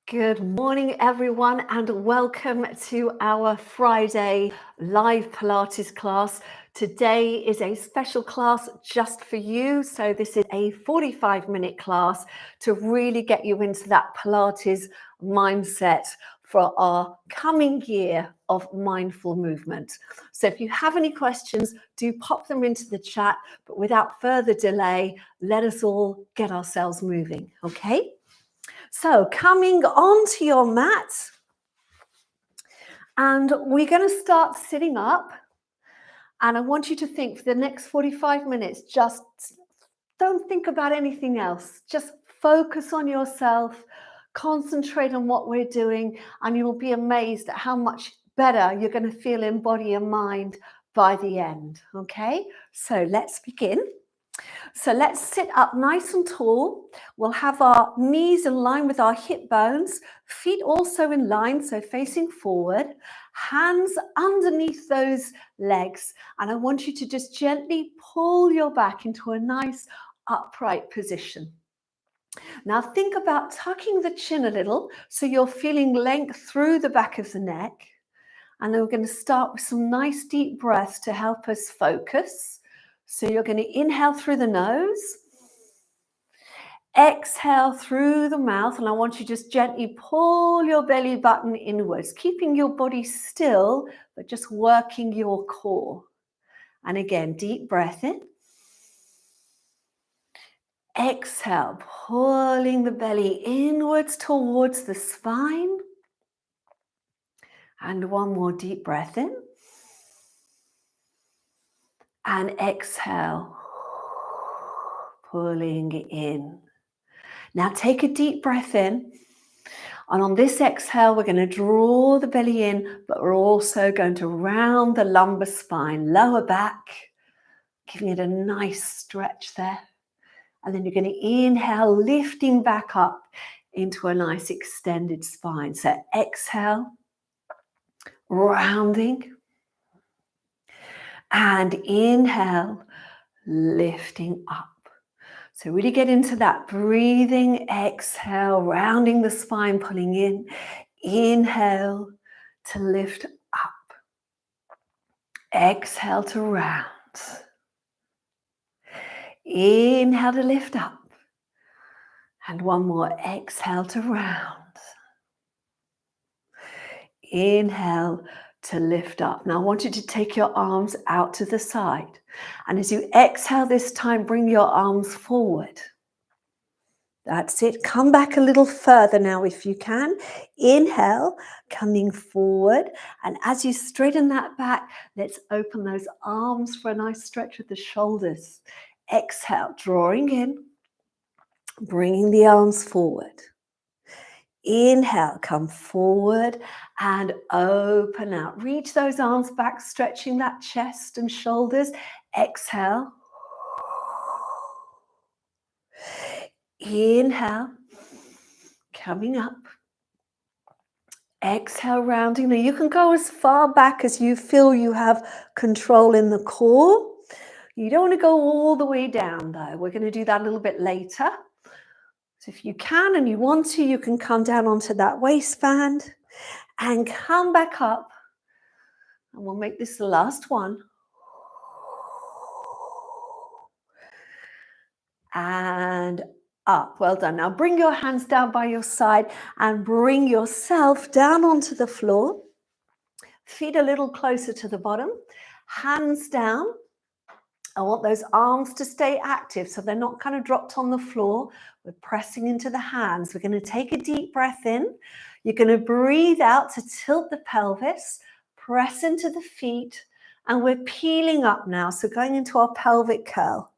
Good morning, everyone, and welcome to our Friday live Pilates class. Today is a special class just for you. So this is a 45-minute class to really get you into that Pilates mindset for our coming year of mindful movement. So if you have any questions, do pop them into the chat. But without further delay, let us all get ourselves moving, okay? So coming onto your mat, and we're going to start sitting up. And I want you to think for the next 45 minutes, just don't think about anything else. Just focus on yourself, concentrate on what we're doing, and you'll be amazed at how much better you're going to feel in body and mind by the end. Okay, so let's begin. So let's sit up nice and tall. We'll have our knees in line with our hip bones, feet also in line, so facing forward, hands underneath those legs. And I want you to just gently pull your back into a nice upright position. Now think about tucking the chin a little so you're feeling length through the back of the neck. And then we're going to start with some nice deep breaths to help us focus. So you're going to inhale through the nose, exhale through the mouth, and I want you to just gently pull your belly button inwards, keeping your body still, but just working your core. And again, deep breath in. Exhale, pulling the belly inwards towards the spine. And one more deep breath in. And exhale, pulling in. Now take a deep breath in. And on this exhale, we're going to draw the belly in, but we're also going to round the lumbar spine, lower back, giving it a nice stretch there. And then you're going to inhale, lifting back up into a nice extended spine. So exhale, rounding. And inhale, lifting up. So really get into that breathing, exhale, rounding the spine, pulling in. Inhale to lift up. Exhale to round. Inhale to lift up. And one more, exhale to round. Inhale to lift up. Now I want you to take your arms out to the side. And as you exhale this time, bring your arms forward. That's it. Come back a little further now if you can. Inhale, coming forward. And as you straighten that back, let's open those arms for a nice stretch with the shoulders. Exhale, drawing in, bringing the arms forward. Inhale, come forward and open out. Reach those arms back, stretching that chest and shoulders. Exhale. Inhale, coming up. Exhale, rounding. Now you can go as far back as you feel you have control in the core. You don't want to go all the way down though. We're going to do that a little bit later. So if you can and you want to, you can come down onto that waistband and come back up. And we'll make this the last one. And up. Well done. Now bring your hands down by your side and bring yourself down onto the floor. Feet a little closer to the bottom. Hands down. I want those arms to stay active so they're not kind of dropped on the floor. We're pressing into the hands. We're going to take a deep breath in. You're going to breathe out to tilt the pelvis, press into the feet, and we're peeling up now. So going into our pelvic curl.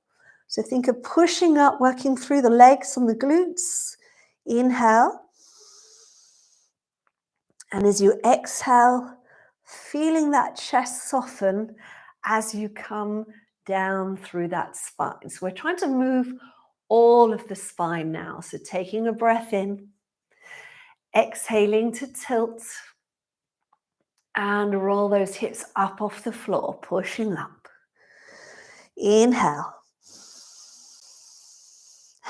So think of pushing up, working through the legs and the glutes. Inhale. And as you exhale, feeling that chest soften as you come down through that spine. So we're trying to move all of the spine now. So taking a breath in, exhaling to tilt, and roll those hips up off the floor, pushing up. Inhale.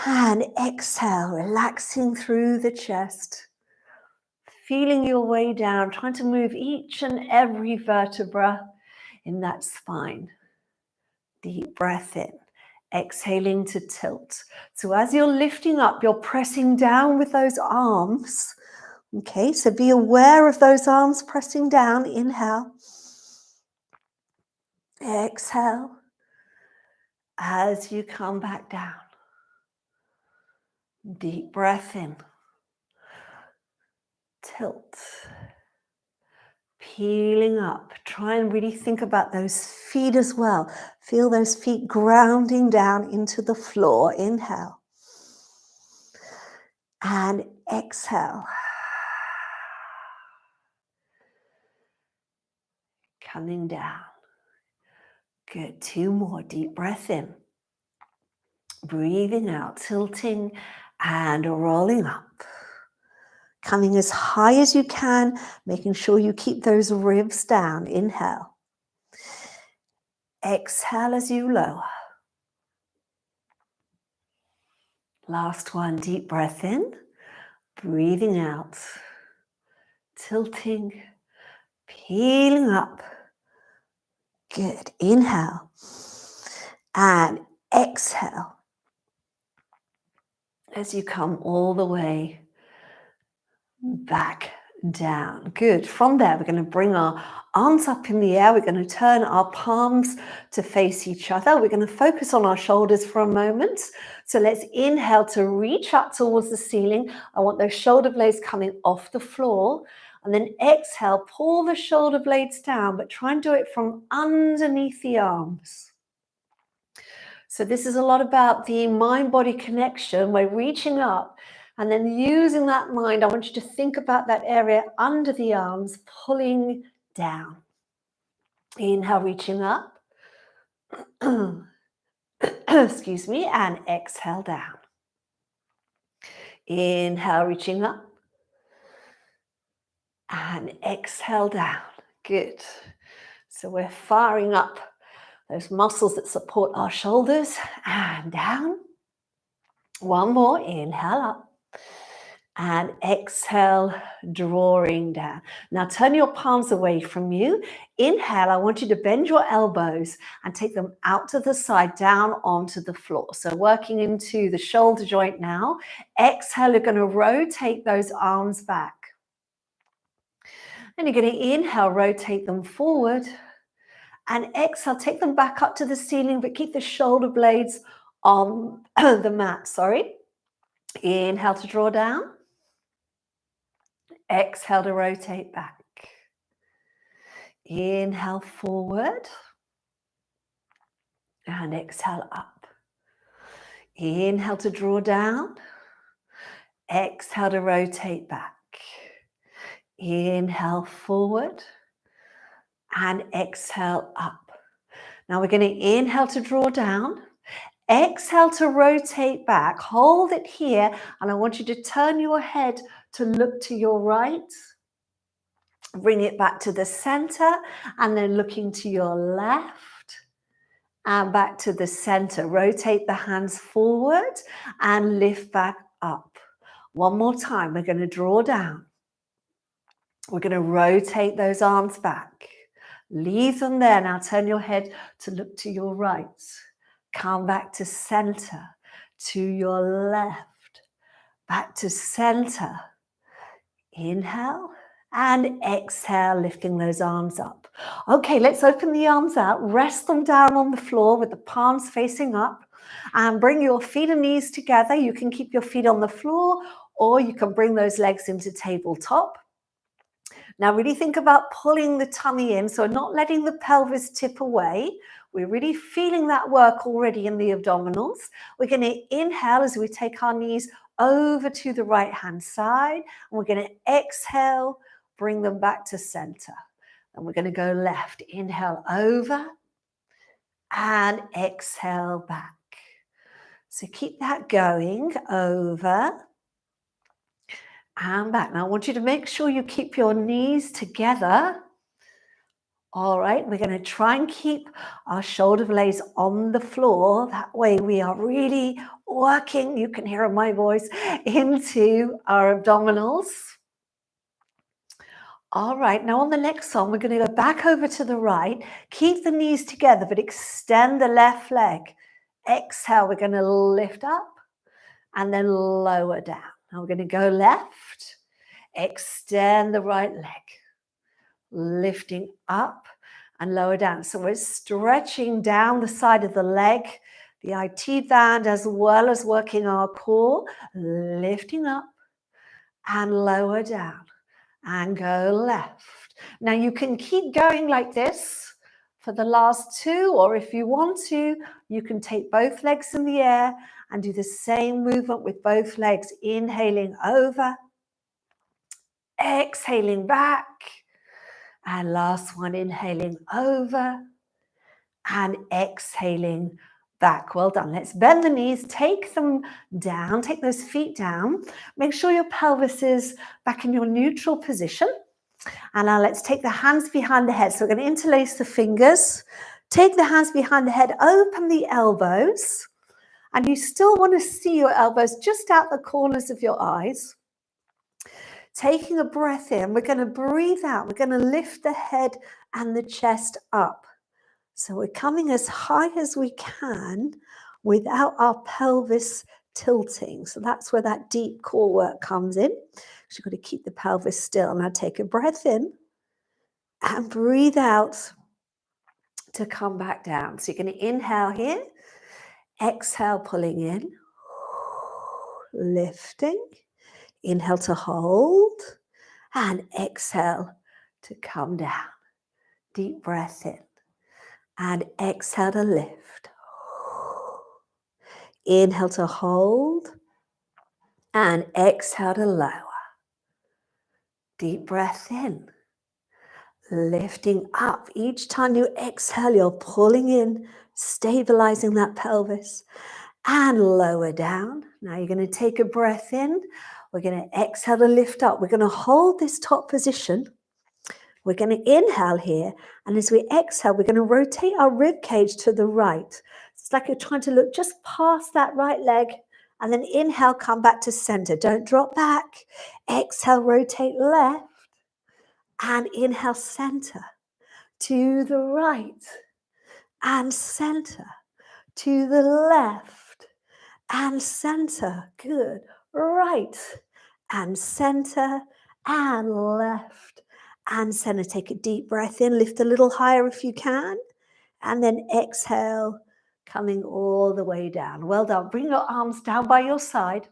And exhale, relaxing through the chest. feeling your way down, trying to move each and every vertebra in that spine. Deep breath in, exhaling to tilt. So as you're lifting up, you're pressing down with those arms. Okay, so be aware of those arms pressing down. Inhale. Exhale as you come back down. Deep breath in. Tilt. Peeling up. Try and really think about those feet as well. Feel those feet grounding down into the floor. Inhale. And exhale. Coming down. Good. 2 more. Deep breath in. Breathing out, tilting and rolling up. Coming as high as you can, making sure you keep those ribs down. Inhale. Exhale as you lower. Last one, deep breath in. Breathing out. Tilting, peeling up. Good. Inhale. And exhale. As you come all the way back down. Good. From there, we're going to bring our arms up in the air. We're going to turn our palms to face each other. We're going to focus on our shoulders for a moment. So let's inhale to reach up towards the ceiling. I want those shoulder blades coming off the floor. And then exhale, pull the shoulder blades down, but try and do it from underneath the arms. So this is a lot about the mind-body connection. We're reaching up and then using that mind, I want you to think about that area under the arms, pulling down. Inhale, reaching up. Excuse me, and exhale down. Inhale, reaching up. And exhale down. Good. So we're firing up those muscles that support our shoulders and down. One more, inhale up. And exhale, drawing down. Now turn your palms away from you. Inhale, I want you to bend your elbows and take them out to the side, down onto the floor. So working into the shoulder joint now. Exhale, you're going to rotate those arms back. And you're going to inhale, rotate them forward. And exhale, take them back up to the ceiling, but keep the shoulder blades on the mat, Inhale to draw down. Exhale to rotate back. Inhale forward. And exhale up. Inhale to draw down. Exhale to rotate back. Inhale forward. And exhale up. Now we're going to inhale to draw down. Exhale to rotate back. Hold it here. And I want you to turn your head to look to your right. Bring it back to the center. And then looking to your left. And back to the center. Rotate the hands forward and lift back up. One more time. We're going to draw down. We're going to rotate those arms back. Leave them there. Now turn your head to look to your right. Come back to center. To your left. Back to center. Inhale and exhale, lifting those arms up. Okay, let's open the arms out. Rest them down on the floor with the palms facing up. And bring your feet and knees together. You can keep your feet on the floor or you can bring those legs into tabletop. Now really think about pulling the tummy in, so not letting the pelvis tip away. We're really feeling that work already in the abdominals. We're going to inhale as we take our knees over to the right-hand side. And we're going to exhale, bring them back to center. And we're going to go left. Inhale over and exhale back. So keep that going, over and back. Now I want you to make sure you keep your knees together. All right, we're going to try and keep our shoulder blades on the floor. That way we are really working, you can hear my voice, into our abdominals. All right, now on the next one, we're going to go back over to the right. Keep the knees together, but extend the left leg. Exhale, we're going to lift up and then lower down. Now we're going to go left. Extend the right leg. Lifting up and lower down. So we're stretching down the side of the leg, the IT band, as well as working our core. Lifting up and lower down. And go left. Now you can keep going like this for the last two, or if you want to, you can take both legs in the air and do the same movement with both legs. Inhaling over, exhaling back, and last one, inhaling over and exhaling back. Well done. Let's bend the knees, take them down, take those feet down. Make sure your pelvis is back in your neutral position. And now let's take the hands behind the head. So we're going to interlace the fingers. Take the hands behind the head, open the elbows. And you still want to see your elbows just out the corners of your eyes. Taking a breath in, we're going to breathe out. We're going to lift the head and the chest up. So we're coming as high as we can without our pelvis tilting. So that's where that deep core work comes in. So you've got to keep the pelvis still. Now take a breath in and breathe out to come back down. So you're going to inhale here, exhale, pulling in, lifting, inhale to hold, and exhale to come down. Deep breath in and exhale to lift. Inhale to hold and exhale to lower. Deep breath in, lifting up. Each time you exhale, you're pulling in, stabilizing that pelvis, and lower down. Now you're going to take a breath in. We're going to exhale to lift up. We're going to hold this top position. We're going to inhale here, and as we exhale, we're going to rotate our rib cage to the right. It's like you're trying to look just past that right leg, and then inhale, come back to center. Don't drop back. Exhale, rotate left, and inhale, center to the right, and center to the left, and center. Good. Right, and center, and left, and center. Take a deep breath in, lift a little higher if you can, and then exhale, coming all the way down. Well done. Bring your arms down by your side.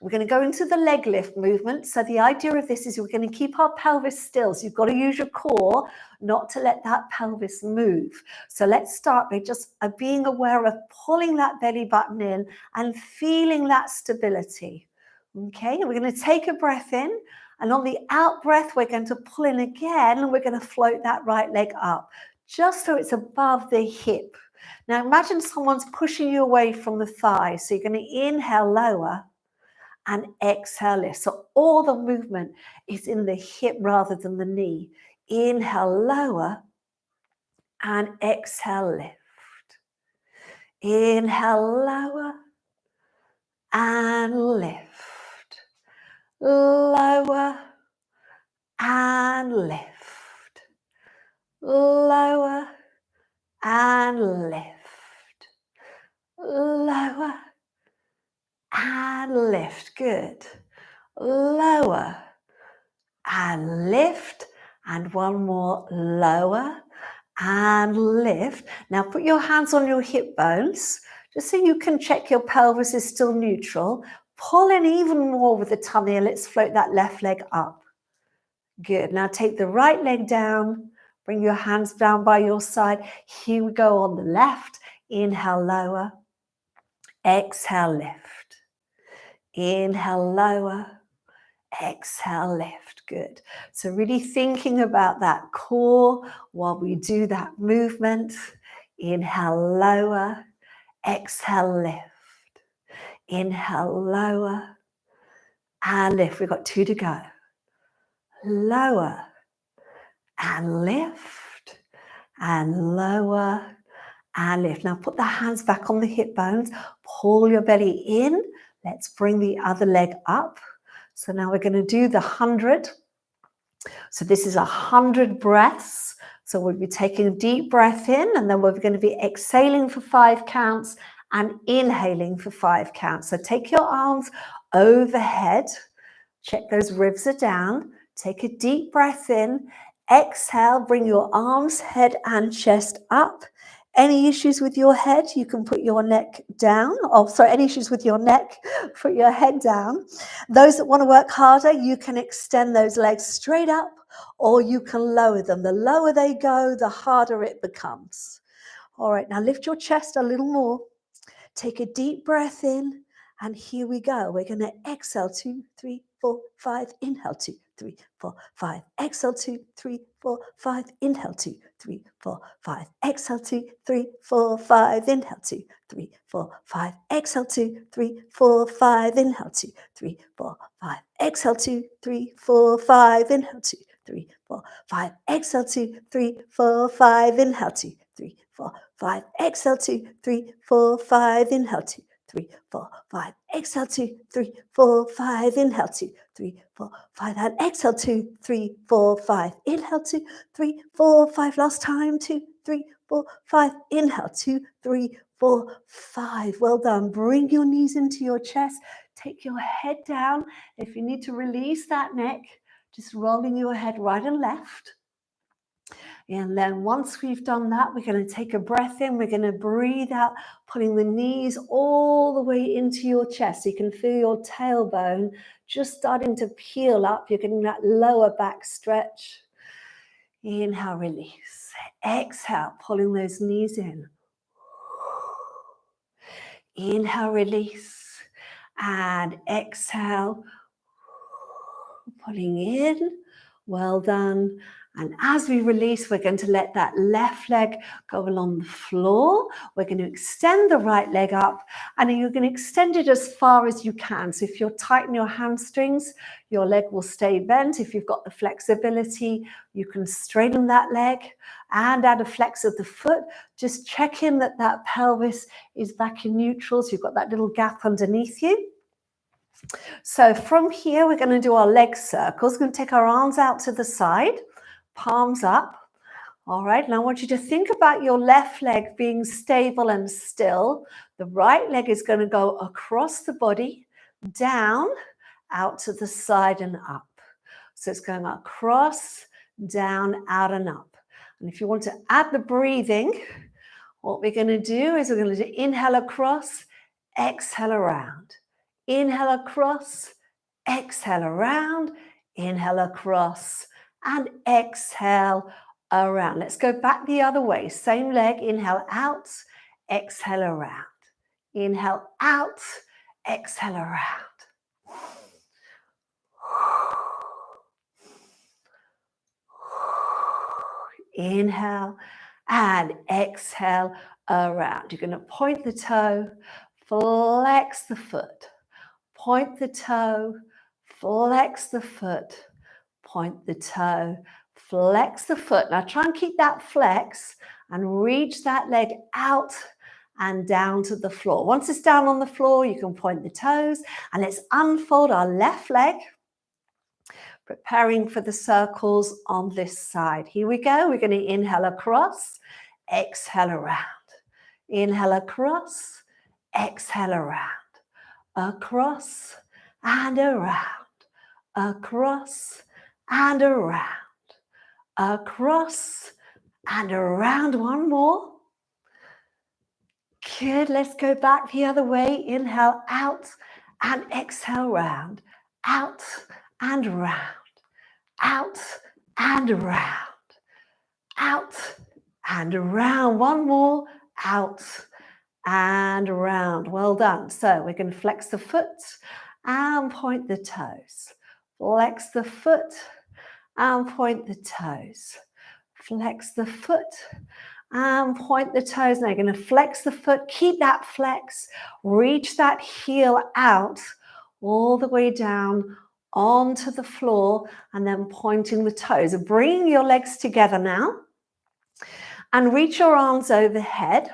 We're going to go into the leg lift movement. So the idea of this is we're going to keep our pelvis still. So you've got to use your core not to let that pelvis move. So let's start by just being aware of pulling that belly button in and feeling that stability. Okay, we're going to take a breath in, and on the out breath, we're going to pull in again, and we're going to float that right leg up, just so it's above the hip. Now imagine someone's pushing you away from the thigh. So you're going to inhale, lower, and exhale, lift. So all the movement is in the hip rather than the knee. Inhale, lower, and exhale, lift. Inhale, lower, and lift. Lower, and lift. Lower, and lift. Lower, and lift. Good. Lower and lift, and one more. Lower and lift. Now put your hands on your hip bones just so you can check your pelvis is still neutral. Pull in even more with the tummy, and let's float that left leg up. Good. Now take the right leg down. Bring your hands down by your side. Here we go on the left. Inhale, lower. Exhale, lift. Inhale, lower. Exhale, lift. Good. So really thinking about that core while we do that movement. Inhale, lower. Exhale, lift. Inhale, lower. And lift. We've got two to go. Lower. And lift. And lower. And lift. Now put the hands back on the hip bones. Pull your belly in. Let's bring the other leg up. So now we're going to do the 100 So this is 100 breaths. So we'll be taking a deep breath in, and then we're going to be exhaling for 5 counts and inhaling for 5 counts. So take your arms overhead. Check those ribs are down. Take a deep breath in. Exhale, bring your arms, head and chest up. Any issues with your head, you can put your neck down. Oh, sorry, any issues with your neck, put your head down. Those that want to work harder, you can extend those legs straight up, or you can lower them. The lower they go, the harder it becomes. All right, now lift your chest a little more. Take a deep breath in, and here we go. We're going to exhale 2, 3, 4, 5. Inhale 2, 3, 4, 5. Exhale 2, 3, 4, 5. Inhale 2, 3, 4, 5. Exhale 2, 3, 4, 5. Inhale 2, 3, 4, 5. Exhale 2, 3, 4, 5. Inhale 2, 3, 4, 5. Exhale 2, 3, 4, 5. Inhale 2, 3, 4, 5. Exhale 2, 3, 4, 5. Inhale 2, 3, 4, 5. Exhale 2, 3, 4, 5. Inhale 2, 3, 4, 5. Exhale 2, 3, 4, 5. Inhale 2, 3, 4, 5. And exhale 2, 3, 4, 5. Inhale 2, 3, 4, 5. Last time 2, 3, 4, 5. Inhale 2, 3, 4, 5. Well done. Bring your knees into your chest. Take your head down. If you need to release that neck, just rolling your head right and left. And then once we've done that, we're going to take a breath in. We're going to breathe out, pulling the knees all the way into your chest. So you can feel your tailbone just starting to peel up. You're getting that lower back stretch. Inhale, release. Exhale, pulling those knees in. Inhale, release. And exhale, pulling in. Well done. And as we release, we're going to let that left leg go along the floor. We're going to extend the right leg up, and you're going to extend it as far as you can. So if you're tight in your hamstrings, your leg will stay bent. If you've got the flexibility, you can straighten that leg and add a flex of the foot. Just check in that that pelvis is back in neutral, so you've got that little gap underneath you. So from here, we're going to do our leg circles. We're going to take our arms out to the side, palms up. All right, now I want you to think about your left leg being stable and still. The right leg is going to go across the body, down, out to the side and up. So it's going across, down, out and up. And if you want to add the breathing, what we're going to do is we're going to inhale across, exhale around. Inhale across, exhale around, inhale across, and exhale around. Let's go back the other way. Same leg, inhale out, exhale around. Inhale out, exhale around. Inhale and exhale around. You're going to point the toe, flex the foot. Point the toe, flex the foot, point the toe, flex the foot. Now try and keep that flex and reach that leg out and down to the floor. Once it's down on the floor, you can point the toes, and let's unfold our left leg, preparing for the circles on this side. Here we go. We're going to inhale across, exhale around. Inhale across, exhale around. Across and around, across and around, across and around. One more. Good. Let's go back the other way. Inhale out and exhale round, out and round, out and round, out and around. One more. Out and around. Well done. So we're going to flex the foot and point the toes. Flex the foot and point the toes. Flex the foot and point the toes. Now you're going to flex the foot. Keep that flex. Reach that heel out all the way down onto the floor, and then pointing the toes. Bringing your legs together now and reach your arms overhead.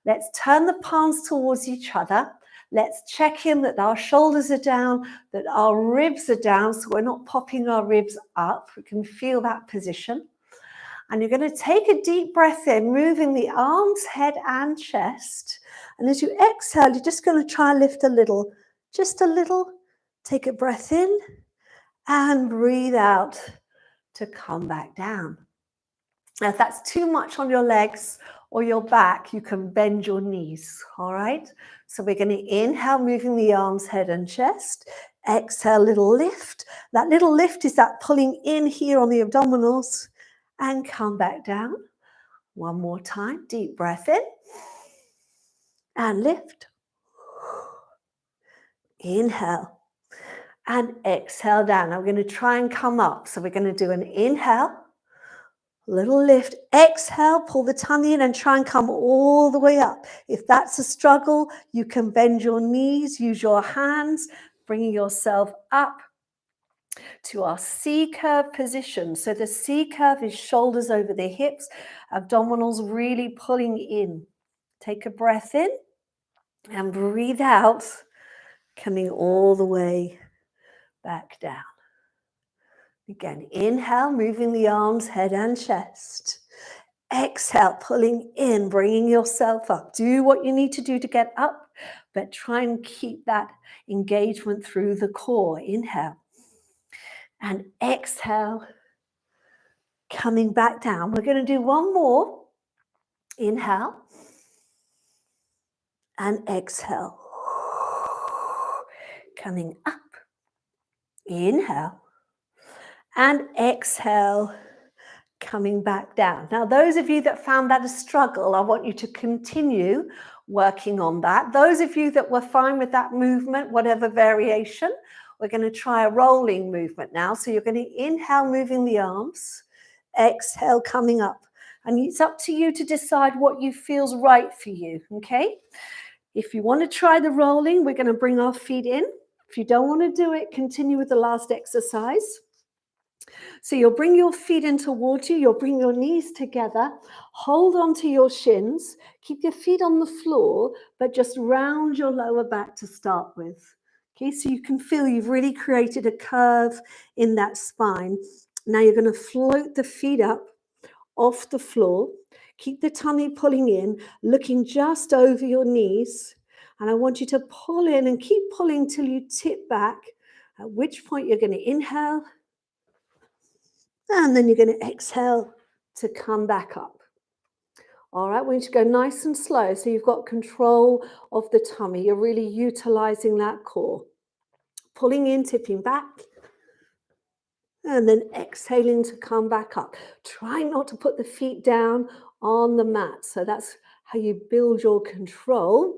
Let's turn the palms towards each other. Let's check in that our shoulders are down, that our ribs are down, so we're not popping our ribs up. We can feel that position. And you're going to take a deep breath in, moving the arms, head, and chest. And as you exhale, you're just going to try and lift a little, just a little. Take a breath in and breathe out to come back down. Now, if that's too much on your legs or your back, you can bend your knees, all right? So we're going to inhale, moving the arms, head, and chest. Exhale, little lift. That little lift is that pulling in here on the abdominals. And come back down. One more time. Deep breath in. And lift. Inhale. And exhale down. Now we're going to try and come up. So we're going to do an inhale. Little lift. Exhale. Pull the tummy in and try and come all the way up. If that's a struggle, you can bend your knees. Use your hands. Bringing yourself up to our C-curve position. So the C-curve is shoulders over the hips, abdominals really pulling in. Take a breath in and breathe out, coming all the way back down. Again, inhale, moving the arms, head and chest. Exhale, pulling in, bringing yourself up. Do what you need to do to get up, but try and keep that engagement through the core. Inhale. And exhale, coming back down. We're going to do one more. Inhale. And exhale. Coming up. Inhale. And exhale. Coming back down. Now, those of you that found that a struggle, I want you to continue working on that. Those of you that were fine with that movement, whatever variation, we're going to try a rolling movement now. So you're going to inhale, moving the arms. Exhale, coming up. And it's up to you to decide what you feels right for you, okay? If you want to try the rolling, we're going to bring our feet in. If you don't want to do it, continue with the last exercise. So you'll bring your feet in towards you. You'll bring your knees together. Hold on to your shins. Keep your feet on the floor, but just round your lower back to start with. Okay, so you can feel you've really created a curve in that spine. Now you're going to float the feet up off the floor. Keep the tummy pulling in, looking just over your knees. And I want you to pull in and keep pulling till you tip back, at which point you're going to inhale. And then you're going to exhale to come back up. All right, we need to go nice and slow so you've got control of the tummy. You're really utilizing that core. Pulling in, tipping back. And then exhaling to come back up. Try not to put the feet down on the mat. So that's how you build your control.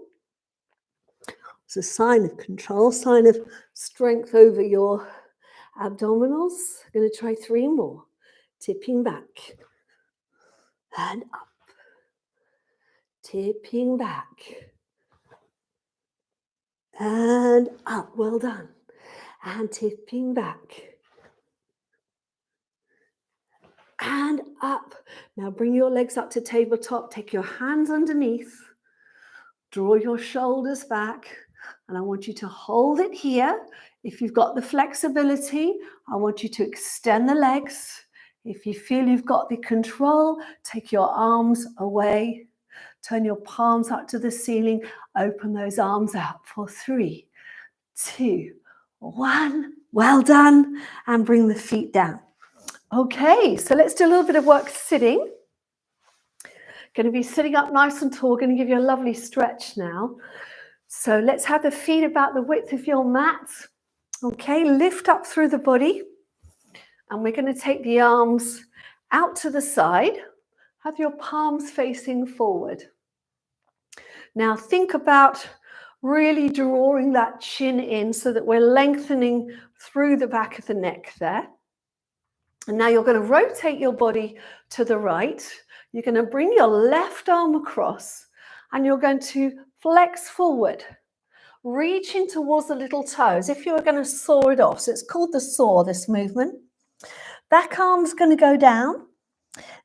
It's a sign of control, sign of strength over your abdominals. I'm going to try 3 more. Tipping back. And up. Tipping back. And up. Well done. And tipping back. And up. Now bring your legs up to tabletop. Take your hands underneath. Draw your shoulders back. And I want you to hold it here. If you've got the flexibility, I want you to extend the legs. If you feel you've got the control, take your arms away. Turn your palms up to the ceiling. Open those arms out for 3, 2, 1. Well done. And bring the feet down. Okay, so let's do a little bit of work sitting. Going to be sitting up nice and tall. Going to give you a lovely stretch now. So let's have the feet about the width of your mat. Okay, lift up through the body. And we're going to take the arms out to the side. Have your palms facing forward. Now think about really drawing that chin in so that we're lengthening through the back of the neck there. And now you're going to rotate your body to the right. You're going to bring your left arm across and you're going to flex forward, reaching towards the little toes. If you were going to saw it off, so it's called the saw, this movement. Back arm's going to go down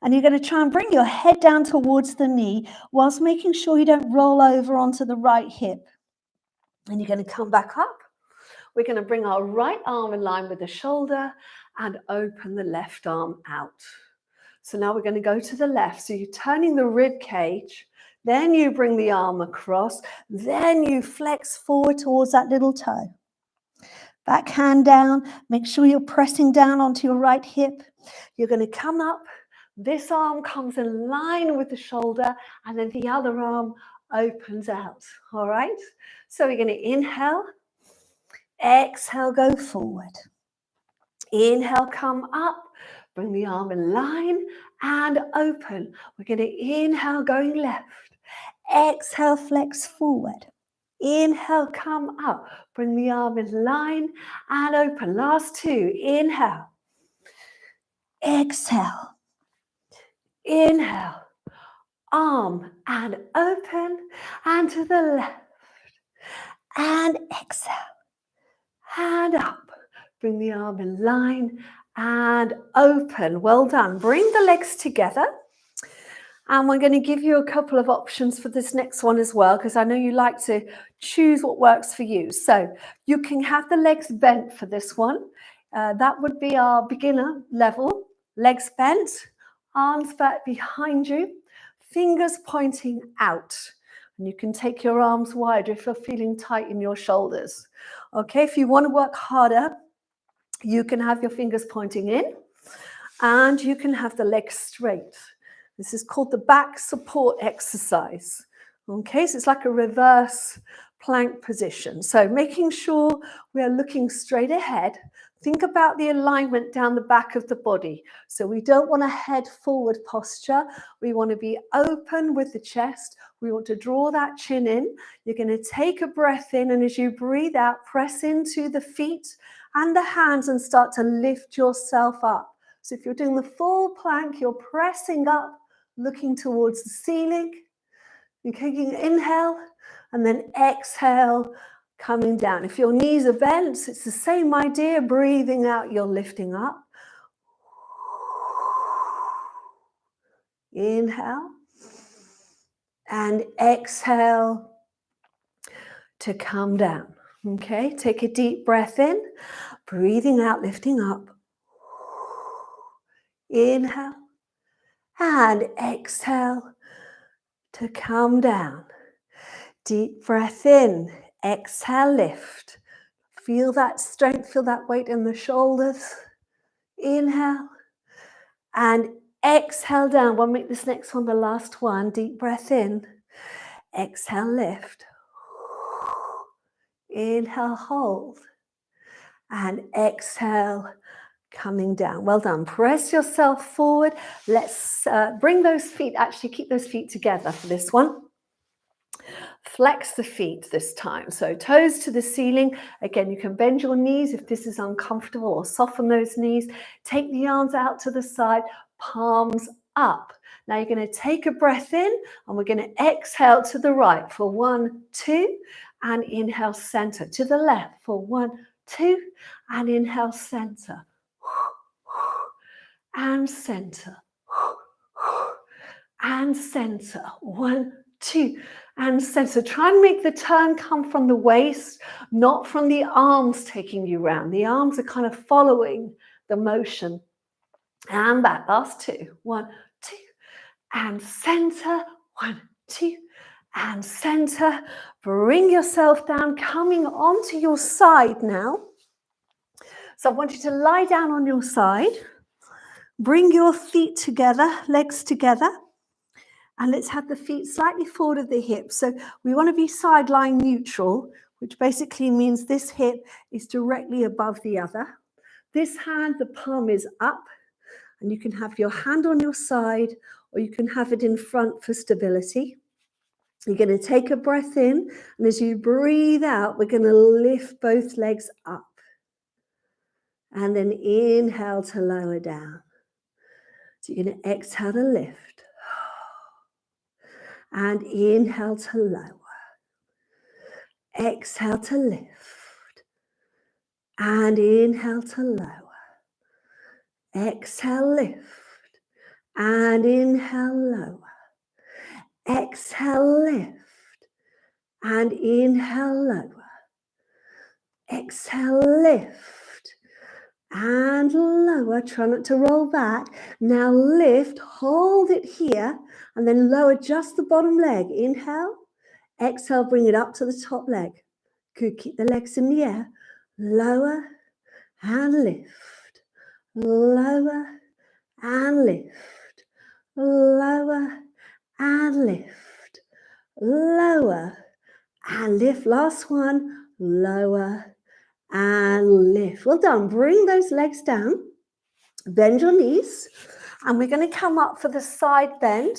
and you're going to try and bring your head down towards the knee whilst making sure you don't roll over onto the right hip. And you're going to come back up. We're going to bring our right arm in line with the shoulder and open the left arm out. So now we're going to go to the left. So you're turning the rib cage, then you bring the arm across, then you flex forward towards that little toe. Back hand down, make sure you're pressing down onto your right hip. You're going to come up, this arm comes in line with the shoulder, and then the other arm opens out, all right? So we're going to inhale, exhale, go forward. Inhale, come up, bring the arm in line and open. We're going to inhale, going left. Exhale, flex forward. Inhale, come up. Bring the arm in line and open. Last two. Inhale. Exhale. Inhale. Arm and open. And to the left. And exhale. And up. Bring the arm in line and open. Well done. Bring the legs together. And we're going to give you a couple of options for this next one as well, because I know you like to choose what works for you. So you can have the legs bent for this one. That would be our beginner level. Legs bent, arms back behind you, fingers pointing out. And you can take your arms wider if you're feeling tight in your shoulders. Okay, if you want to work harder, you can have your fingers pointing in and you can have the legs straight. This is called the back support exercise. Okay, so it's like a reverse plank position. So making sure we are looking straight ahead. Think about the alignment down the back of the body. So we don't want a head forward posture. We want to be open with the chest. We want to draw that chin in. You're going to take a breath in, and as you breathe out, press into the feet and the hands and start to lift yourself up. So if you're doing the full plank, you're pressing up, looking towards the ceiling. You're taking an inhale and then exhale, coming down. If your knees are bent, it's the same idea. Breathing out, you're lifting up. Inhale and exhale to come down. Okay, take a deep breath in, breathing out, lifting up. Inhale and exhale to come down. Deep breath in, exhale, lift. Feel that strength, feel that weight in the shoulders. Inhale and exhale down. We'll make this next one the last one. Deep breath in, exhale, lift. Inhale, hold. And exhale, coming down. Well done. Press yourself forward. Let's bring those feet, actually keep those feet together for this one. Flex the feet this time. So toes to the ceiling. Again, you can bend your knees if this is uncomfortable, or soften those knees. Take the arms out to the side, palms up. Now you're going to take a breath in, and we're going to exhale to the right for 1, 2, and inhale center. To the left for 1, 2, and inhale center. And center. And center. 1, 2, and center. Try and make the turn come from the waist, not from the arms taking you round. The arms are kind of following the motion. And back. Last 2. 1, 2, and center. 1, 2, and center. Bring yourself down, coming onto your side now. So I want you to lie down on your side. Bring your feet together, legs together. And let's have the feet slightly forward of the hips. So we want to be sideline neutral, which basically means this hip is directly above the other. This hand, the palm is up, and you can have your hand on your side, or you can have it in front for stability. You're going to take a breath in, and as you breathe out, we're going to lift both legs up. And then inhale to lower down. So you're going to exhale to lift. And inhale to lower. Exhale to lift. And inhale to lower. Exhale, lift. And inhale, lower. Exhale, lift. And inhale, lower. Exhale, lift. And lower, try not to roll back. Now lift, hold it here, and then lower just the bottom leg. Inhale, exhale, bring it up to the top leg. Good, keep the legs in the air. Lower and lift. Lower and lift. Lower and lift. Lower and lift. Last one, lower and lift. Well done. Bring those legs down. Bend your knees. And we're going to come up for the side bend.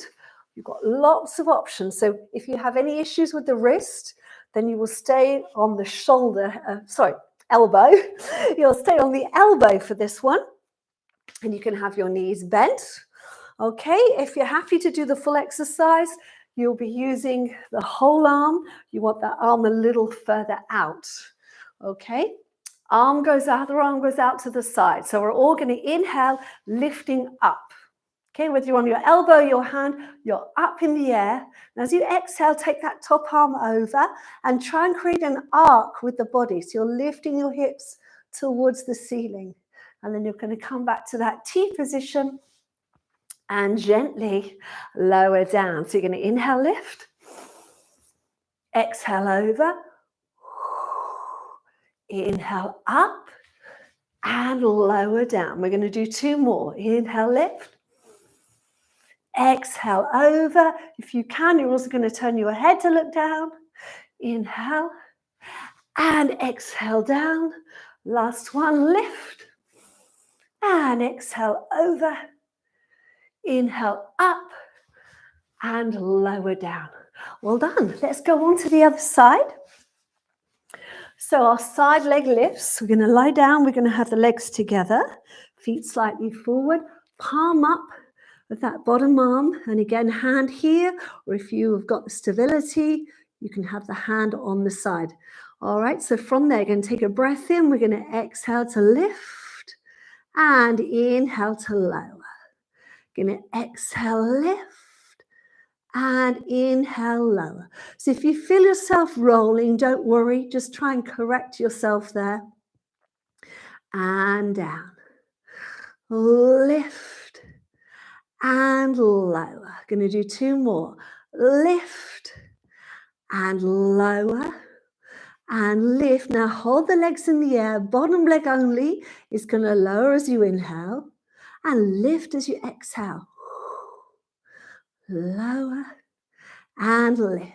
You've got lots of options. So if you have any issues with the wrist, then you will stay on the elbow. You'll stay on the elbow for this one. And you can have your knees bent. Okay, if you're happy to do the full exercise, you'll be using the whole arm. You want that arm a little further out. Okay, arm goes out, other arm goes out to the side. So we're all going to inhale, lifting up. Okay, whether you're on your elbow, your hand, you're up in the air. And as you exhale, take that top arm over and try and create an arc with the body. So you're lifting your hips towards the ceiling. And then you're going to come back to that T position and gently lower down. So you're going to inhale, lift. Exhale over. Inhale up and lower down. We're going to do 2 more. Inhale, lift. Exhale over. If you can, you're also going to turn your head to look down. Inhale and exhale down. Last one, lift. And exhale over. Inhale up and lower down. Well done. Let's go on to the other side. So our side leg lifts. We're going to lie down. We're going to have the legs together. Feet slightly forward. Palm up with that bottom arm. And again, hand here. Or if you've got the stability, you can have the hand on the side. All right. So from there, you're going to take a breath in. We're going to exhale to lift. And inhale to lower. Going to exhale, lift. And inhale, lower. So if you feel yourself rolling, don't worry. Just try and correct yourself there. And down. Lift. And lower. Going to do 2 more. Lift. And lower. And lift. Now hold the legs in the air. Bottom leg only is going to lower as you inhale. And lift as you exhale. Lower. And lift.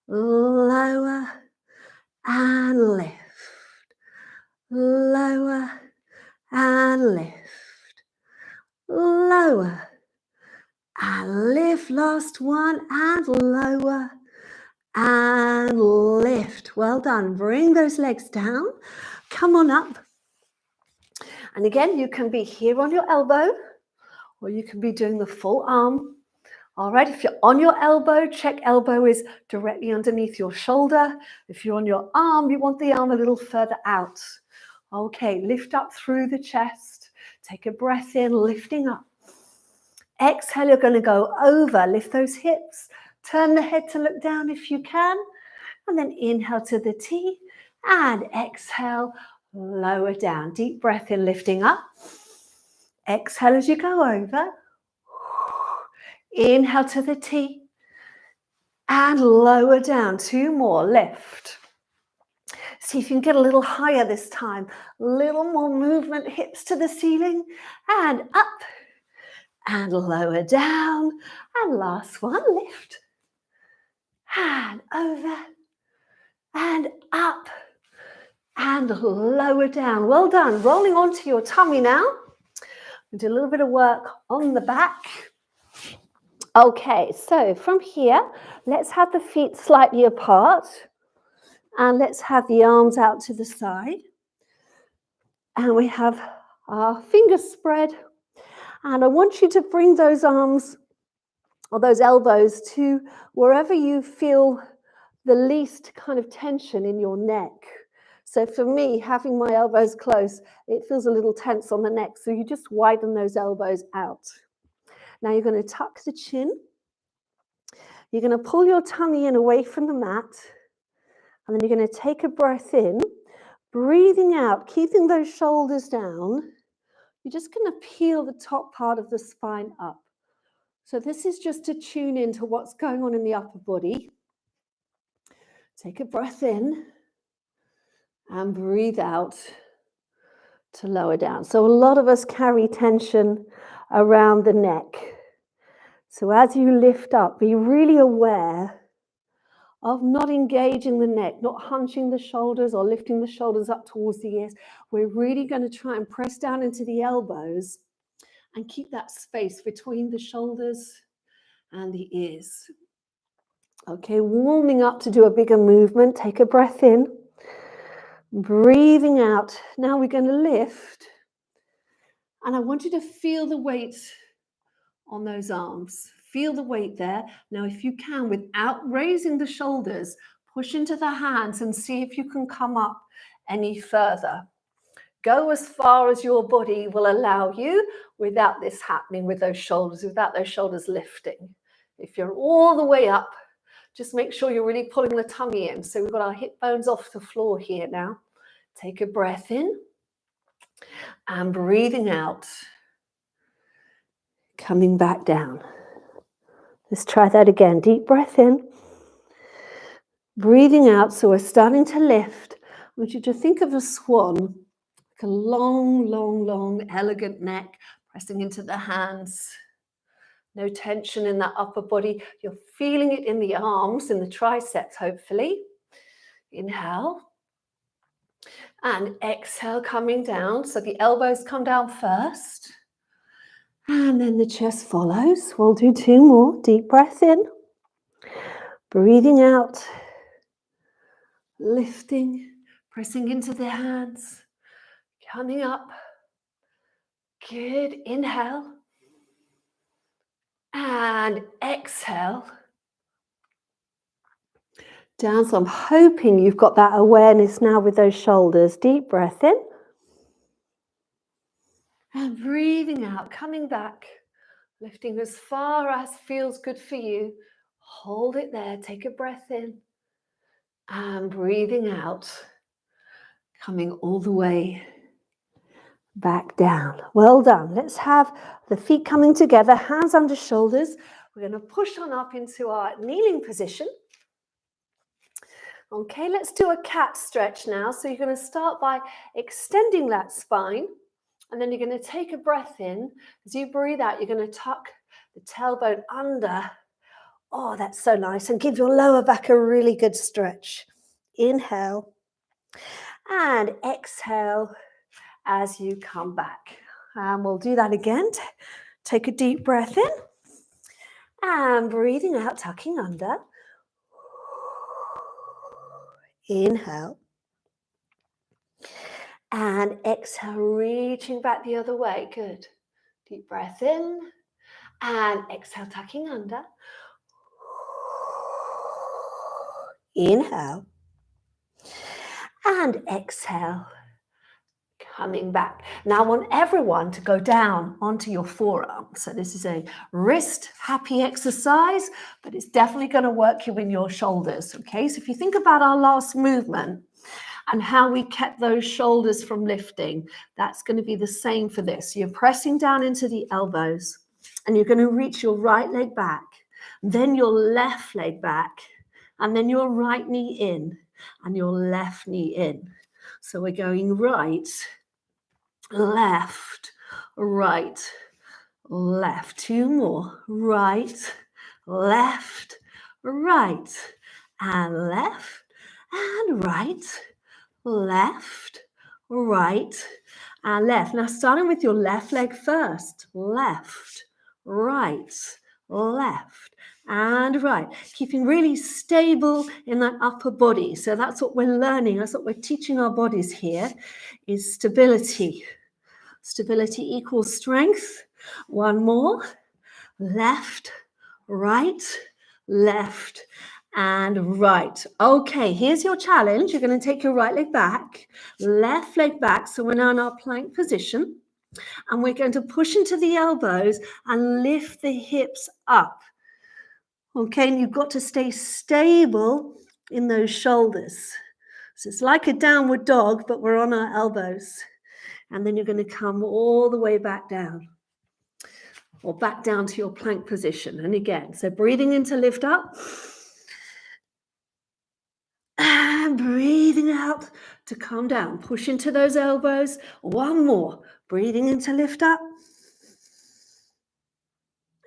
Lower and lift. Lower and lift. Lower and lift. Last one and lower and lift. Well done. Bring those legs down. Come on up. And again, you can be here on your elbow or you can be doing the full arm. All right, if you're on your elbow, check elbow is directly underneath your shoulder. If you're on your arm, you want the arm a little further out. Okay, lift up through the chest. Take a breath in, lifting up. Exhale, you're going to go over. Lift those hips. Turn the head to look down if you can. And then inhale to the T. And exhale, lower down. Deep breath in, lifting up. Exhale as you go over. Inhale to the T and lower down. 2 more, lift. See if you can get a little higher this time. A little more movement, hips to the ceiling and up and lower down. And last one, lift and over and up and lower down. Well done. Rolling onto your tummy now. We'll do a little bit of work on the back. Okay, so from here, let's have the feet slightly apart and let's have the arms out to the side. And we have our fingers spread. And I want you to bring those arms or those elbows to wherever you feel the least kind of tension in your neck. So for me, having my elbows close, it feels a little tense on the neck. So you just widen those elbows out. Now you're going to tuck the chin. You're going to pull your tummy in away from the mat. And then you're going to take a breath in, breathing out, keeping those shoulders down. You're just going to peel the top part of the spine up. So this is just to tune into what's going on in the upper body. Take a breath in and breathe out to lower down. So a lot of us carry tension around the neck. So as you lift up, be really aware of not engaging the neck, not hunching the shoulders or lifting the shoulders up towards the ears. We're really going to try and press down into the elbows and keep that space between the shoulders and the ears. Okay, warming up to do a bigger movement. Take a breath in, breathing out. Now we're going to lift. And I want you to feel the weight on those arms. Feel the weight there. Now, if you can, without raising the shoulders, push into the hands and see if you can come up any further. Go as far as your body will allow you without this happening with those shoulders, without those shoulders lifting. If you're all the way up, just make sure you're really pulling the tummy in. So we've got our hip bones off the floor here now. Take a breath in and breathing out. Coming back down. Let's try that again. Deep breath in. Breathing out. So we're starting to lift. I want you to think of a swan, like a long, long, long, elegant neck, pressing into the hands. No tension in that upper body. You're feeling it in the arms, in the triceps, hopefully. Inhale. And exhale, coming down. So the elbows come down first. And then the chest follows. We'll do 2 more. Deep breath in. Breathing out. Lifting. Pressing into the hands. Coming up. Good. Inhale. And exhale. Down. So I'm hoping you've got that awareness now with those shoulders. Deep breath in. And breathing out. Coming back. Lifting as far as feels good for you. Hold it there. Take a breath in. And breathing out. Coming all the way back down. Well done. Let's have the feet coming together, hands under shoulders. We're going to push on up into our kneeling position. Okay, let's do a cat stretch now. So you're going to start by extending that spine. And then you're going to take a breath in. As you breathe out, you're going to tuck the tailbone under. Oh, that's so nice. And give your lower back a really good stretch. Inhale. And exhale as you come back. And we'll do that again. Take a deep breath in. And breathing out, tucking under. Inhale. And exhale, reaching back the other way. Good. Deep breath in. And exhale, tucking under. Inhale. And exhale. Coming back. Now I want everyone to go down onto your forearm. So this is a wrist happy exercise, but it's definitely going to work you in your shoulders. Okay, so if you think about our last movement and how we kept those shoulders from lifting, that's going to be the same for this. You're pressing down into the elbows and you're going to reach your right leg back, then your left leg back, and then your right knee in and your left knee in. So we're going right, left, right, left. 2 more. Right, left, right, and left, and right, left, right, and left. Now starting with your left leg first. Left, right, left, and right. Keeping really stable in that upper body. So that's what we're learning. That's what we're teaching our bodies here, is stability. Stability equals strength. 1 more. Left, right, left, and right. Okay, here's your challenge. You're going to take your right leg back, left leg back. So we're now in our plank position. And we're going to push into the elbows and lift the hips up. Okay, and you've got to stay stable in those shoulders. So it's like a downward dog, but we're on our elbows. And then you're going to come all the way back down, or back down to your plank position. And again, so breathing in to lift up, and breathing out to come down. Push into those elbows. One more. Breathing in to lift up,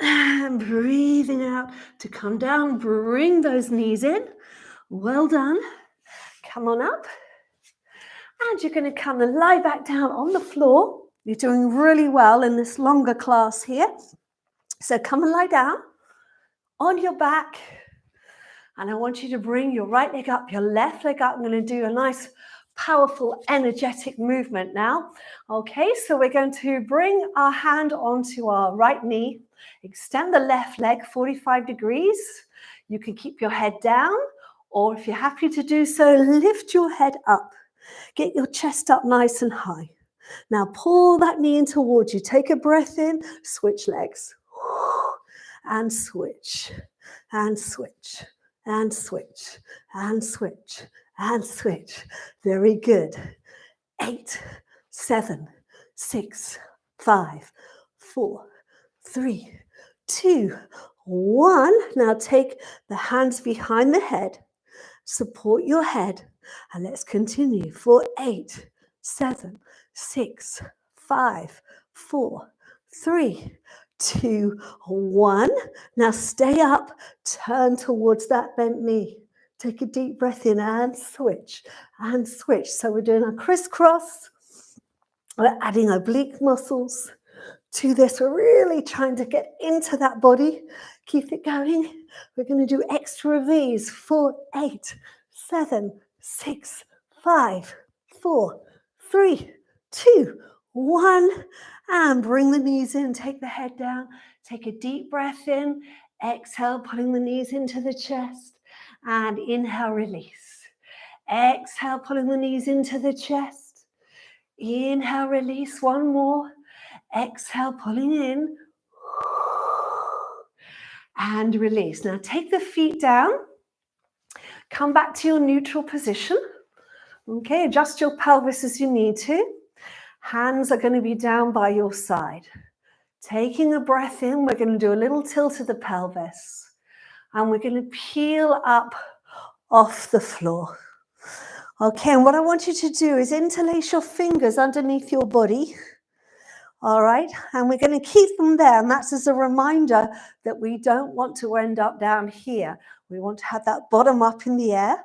and breathing out to come down. Bring those knees in. Well done. Come on up. And you're going to come and lie back down on the floor. You're doing really well in this longer class here. So come and lie down on your back. And I want you to bring your right leg up, your left leg up. I'm going to do a nice, powerful, energetic movement now. Okay, so we're going to bring our hand onto our right knee. Extend the left leg 45 degrees. You can keep your head down, or if you're happy to do so, lift your head up. Get your chest up nice and high. Now pull that knee in towards you. Take a breath in, switch legs. And switch, and switch, and switch, and switch, and switch. Very good. 8, 7, 6, 5, 4, 3, 2, 1. Now take the hands behind the head. Support your head. And let's continue for 8, 7, 6, 5, 4, 3, 2, 1. Now stay up, turn towards that bent knee. Take a deep breath in and switch, and switch. So we're doing a crisscross. We're adding oblique muscles to this. We're really trying to get into that body. Keep it going. We're going to do extra of these for 8, 7, 6, 5, 4, 3, 2, 1. And bring the knees in. Take the head down. Take a deep breath in. Exhale, pulling the knees into the chest. And inhale, release. Exhale, pulling the knees into the chest. Inhale, release. One more. Exhale, pulling in. And release. Now take the feet down. Come back to your neutral position. Okay, adjust your pelvis as you need to. Hands are going to be down by your side. Taking a breath in, we're going to do a little tilt of the pelvis. And we're going to peel up off the floor. Okay, and what I want you to do is interlace your fingers underneath your body. All right, and we're going to keep them there. And that's as a reminder that we don't want to end up down here. We want to have that bottom up in the air.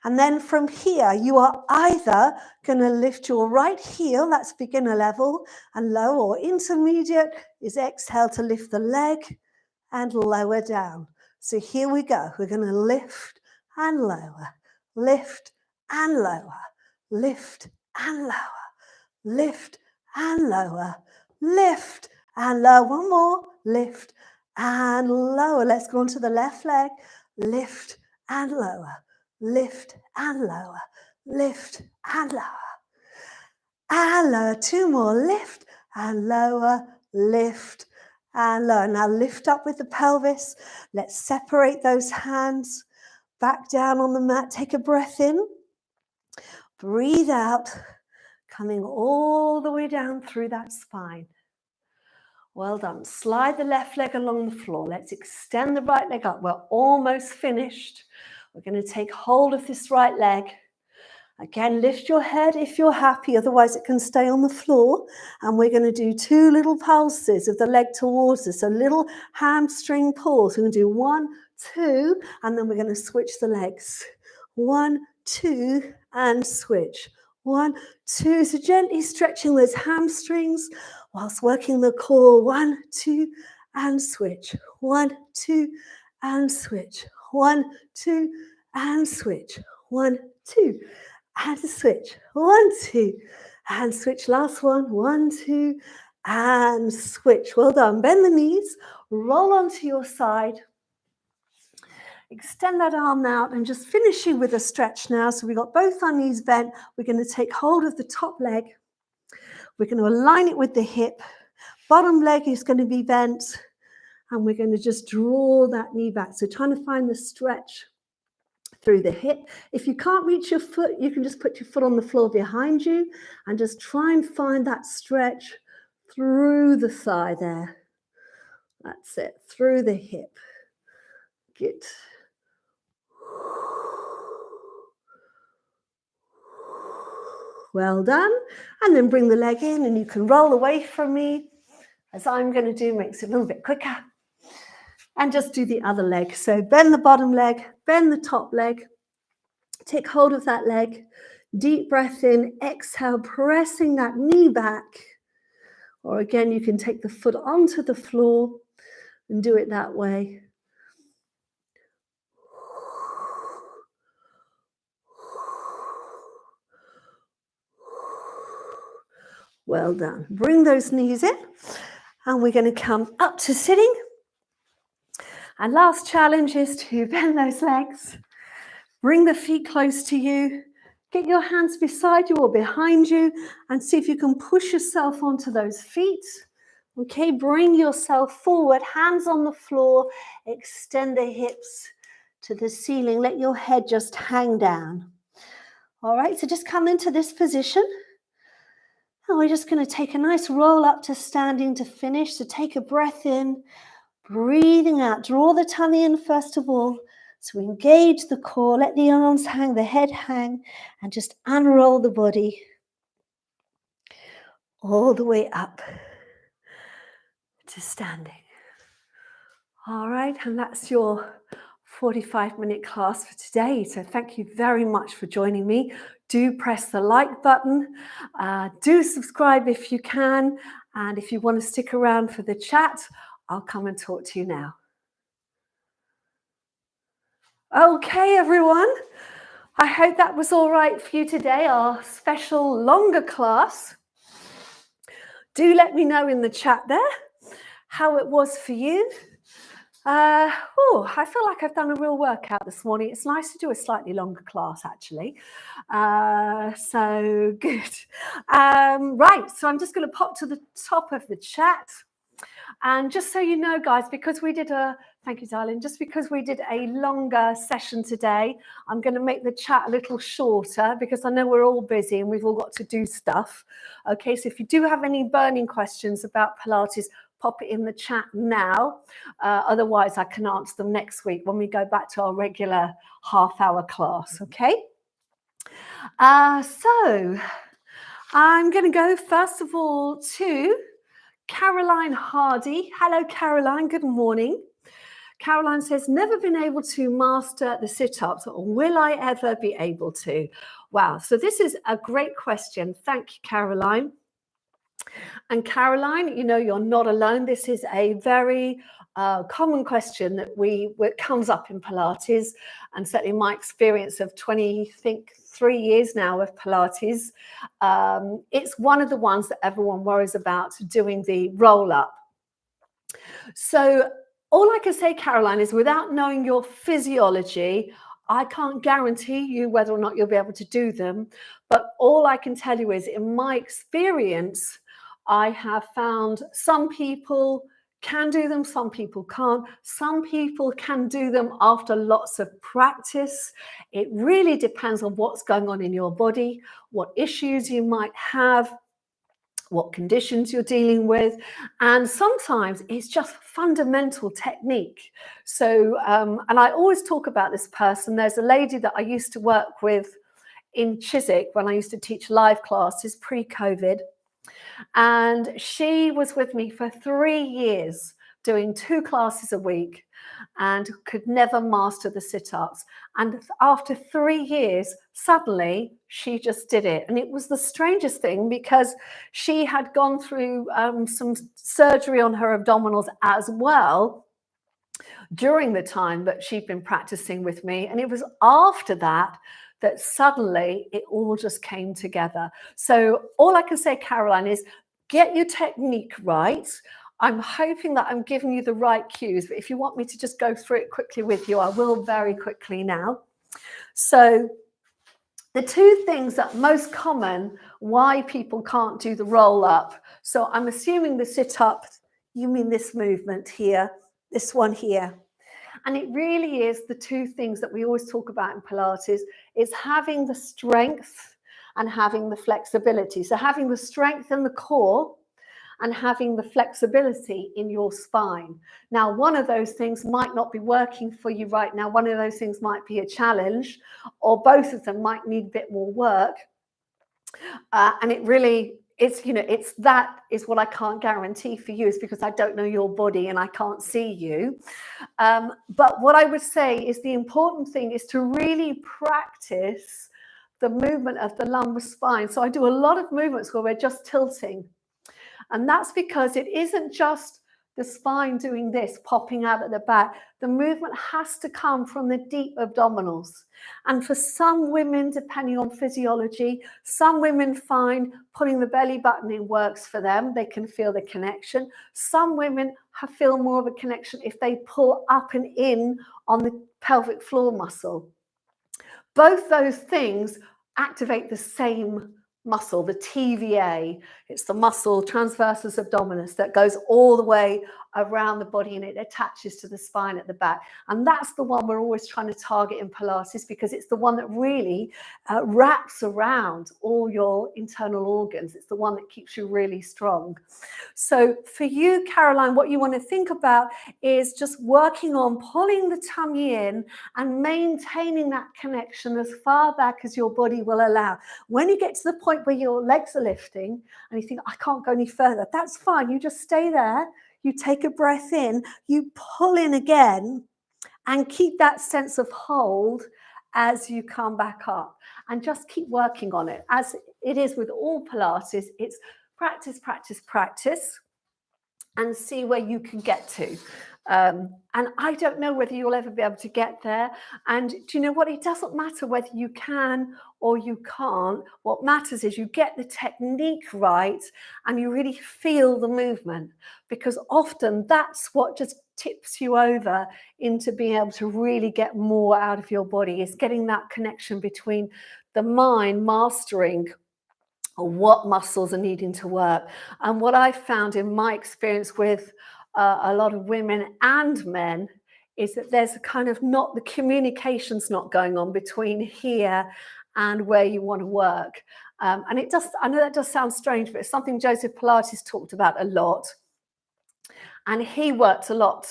And then from here, you are either going to lift your right heel, that's beginner level, and low, or intermediate is exhale to lift the leg and lower down. So here we go. We're going to lift and lower, lift and lower, lift and lower, lift and lower, lift and lower. One more, lift and lower. Let's go on to the left leg, lift and lower. Lift and lower, lift and lower, and lower. 2 more, lift and lower, lift and lower. Now lift up with the pelvis. Let's separate those hands back down on the mat. Take a breath in, breathe out, coming all the way down through that spine. Well done. Slide the left leg along the floor. Let's extend the right leg up. We're almost finished. We're going to take hold of this right leg. Again, lift your head if you're happy, otherwise it can stay on the floor. And we're going to do 2 little pulses of the leg towards us, a little hamstring pulse. We're going to do 1, 2, and then we're going to switch the legs. 1, 2, and switch. 1, 2, so gently stretching those hamstrings whilst working the core. 1, 2, and switch. 1, 2, and switch. 1, 2, and switch. 1, 2, and switch. 1, 2, and switch. Last one. 1, 2, and switch. Well done. Bend the knees, roll onto your side. Extend that arm out and just finishing with a stretch now. So we've got both our knees bent. We're going to take hold of the top leg. We're going to align it with the hip. Bottom leg is going to be bent. And we're going to just draw that knee back. So trying to find the stretch through the hip. If you can't reach your foot, you can just put your foot on the floor behind you and just try and find that stretch through the thigh there. That's it, through the hip. Good. Well done. And then bring the leg in and you can roll away from me, as I'm going to do, makes it a little bit quicker. And just do the other leg. So bend the bottom leg, bend the top leg. Take hold of that leg. Deep breath in, exhale, pressing that knee back. Or again, you can take the foot onto the floor and do it that way. Well done. Bring those knees in. And we're going to come up to sitting. And last challenge is to bend those legs. Bring the feet close to you. Get your hands beside you or behind you and see if you can push yourself onto those feet. Okay, bring yourself forward, hands on the floor, extend the hips to the ceiling. Let your head just hang down. All right, so just come into this position. And we're just going to take a nice roll up to standing to finish. So take a breath in, breathing out. Draw the tummy in first of all. So engage the core, let the arms hang, the head hang, and just unroll the body all the way up to standing. All right, and that's your 45-minute class for today. So thank you very much for joining me. Do press the like button. Do subscribe if you can. And if you want to stick around for the chat, I'll come and talk to you now. Okay, everyone. I hope that was all right for you today, our special longer class. Do let me know in the chat there how it was for you. I feel like I've done a real workout this morning. It's nice to do a slightly longer class, actually. So good. Right, so I'm just going to pop to the top of the chat. And just so you know, guys, because we did thank you, darling, just because we did a longer session today, I'm going to make the chat a little shorter because I know we're all busy and we've all got to do stuff. Okay, so if you do have any burning questions about Pilates, pop it in the chat now. Otherwise, I can answer them next week when we go back to our regular half-hour class, okay? So I'm going to go, first of all, to Caroline Hardy. Hello, Caroline. Good morning. Caroline says, never been able to master the sit-ups. Will I ever be able to? Wow. So this is a great question. Thank you, Caroline. And Caroline, you know, you're not alone. This is a very common question that comes up in Pilates, and certainly my experience of 3 years now of Pilates. It's one of the ones that everyone worries about, doing the roll up. So all I can say, Caroline, is without knowing your physiology, I can't guarantee you whether or not you'll be able to do them. But all I can tell you is, in my experience, I have found some people can do them, some people can't. Some people can do them after lots of practice. It really depends on what's going on in your body, what issues you might have, what conditions you're dealing with. And sometimes it's just fundamental technique. So, and I always talk about this person. There's a lady that I used to work with in Chiswick when I used to teach live classes pre-COVID. And she was with me for 3 years, doing 2 classes a week, and could never master the sit-ups. And after 3 years, suddenly she just did it. And it was the strangest thing, because she had gone through some surgery on her abdominals as well during the time that she'd been practicing with me. And it was after that suddenly it all just came together. So all I can say, Caroline, is get your technique right. I'm hoping that I'm giving you the right cues, but if you want me to just go through it quickly with you, I will very quickly now. So the 2 things that are most common why people can't do the roll up. So I'm assuming the sit up, you mean this movement here, this one here. And it really is the two things that we always talk about in Pilates, is having the strength and having the flexibility. So having the strength in the core and having the flexibility in your spine. Now, one of those things might not be working for you right now. One of those things might be a challenge, or both of them might need a bit more work. And it really, it's that is what I can't guarantee for you, is because I don't know your body and I can't see you. But what I would say is the important thing is to really practice the movement of the lumbar spine. So I do a lot of movements where we're just tilting. And that's because it isn't just the spine doing this, popping out at the back. The movement has to come from the deep abdominals. And for some women, depending on physiology, some women find putting the belly button in works for them. They can feel the connection. Some women feel more of a connection if they pull up and in on the pelvic floor muscle. Both those things activate the same muscle, the TVA. It's the muscle transversus abdominis that goes all the way around the body, and it attaches to the spine at the back. And that's the one we're always trying to target in Pilates, because it's the one that really wraps around all your internal organs. It's the one that keeps you really strong. So for you, Caroline, what you want to think about is just working on pulling the tummy in and maintaining that connection as far back as your body will allow. When you get to the point where your legs are lifting and you think, I can't go any further, that's fine. You just stay there. You take a breath in, you pull in again, and keep that sense of hold as you come back up, and just keep working on it. As it is with all Pilates, it's practice, practice, practice, and see where you can get to. And I don't know whether you'll ever be able to get there. And do you know what? It doesn't matter whether you can or you can't. What matters is you get the technique right and you really feel the movement, because often that's what just tips you over into being able to really get more out of your body, is getting that connection between the mind mastering what muscles are needing to work. And what I've found in my experience with a lot of women and men is that there's a kind of the communication's not going on between here and where you want to work. And I know that does sound strange, but it's something Joseph Pilates talked about a lot. And he worked a lot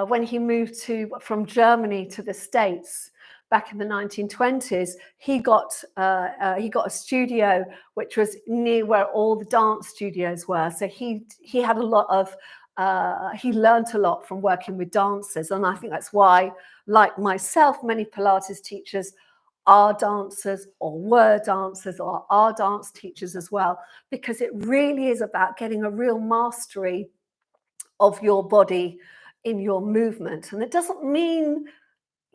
when he moved from Germany to the States. Back in the 1920s, he got a studio which was near where all the dance studios were. So he had a lot of he learned a lot from working with dancers, and I think that's why, like myself, many Pilates teachers are dancers or were dancers or are dance teachers as well, because it really is about getting a real mastery of your body in your movement. And it doesn't mean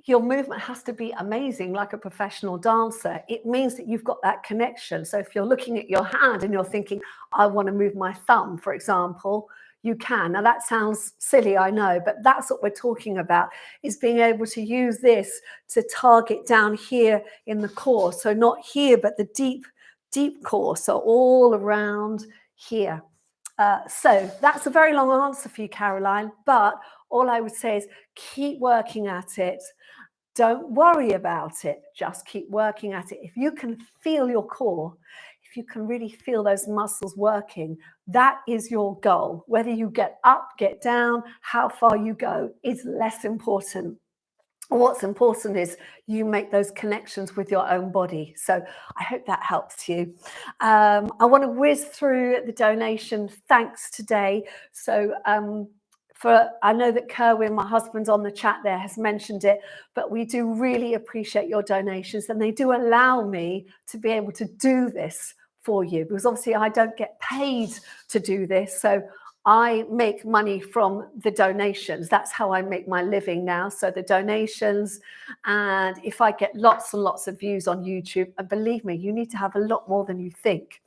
your movement has to be amazing like a professional dancer. It means that you've got that connection. So if you're looking at your hand and you're thinking, I want to move my thumb, for example, you can. Now that sounds silly, I know, but that's what we're talking about, is being able to use this to target down here in the core. So not here, but the deep, deep core. So all around here. So that's a very long answer for you, Caroline, but all I would say is keep working at it. Don't worry about it. Just keep working at it. If you can feel your core, if you can really feel those muscles working, that is your goal. Whether you get up, get down, how far you go is less important. What's important is you make those connections with your own body. So I hope that helps you. I want to whiz through the donation thanks today. So I know that Kerwin, my husband on the chat there, has mentioned it, but we do really appreciate your donations, and they do allow me to be able to do this for you, because obviously I don't get paid to do this. So I make money from the donations. That's how I make my living now. So the donations, and if I get lots and lots of views on YouTube, and believe me, you need to have a lot more than you think.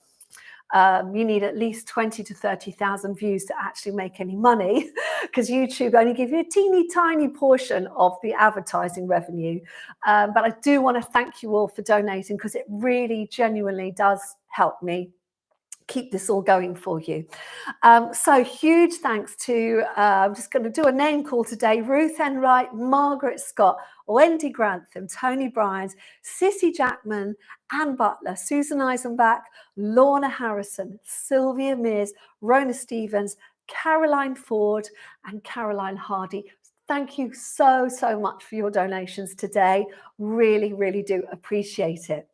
You need at least 20 to 30,000 views to actually make any money, because YouTube only gives you a teeny tiny portion of the advertising revenue. But I do want to thank you all for donating, because it really genuinely does help me. keep this all going for you. So huge thanks to, I'm just going to do a name call today, Ruth Enright, Margaret Scott, Wendy Grantham, Tony Bryans, Sissy Jackman, Anne Butler, Susan Eisenbach, Lorna Harrison, Sylvia Mears, Rona Stevens, Caroline Ford, and Caroline Hardy. Thank you so, so much for your donations today. Really, really do appreciate it.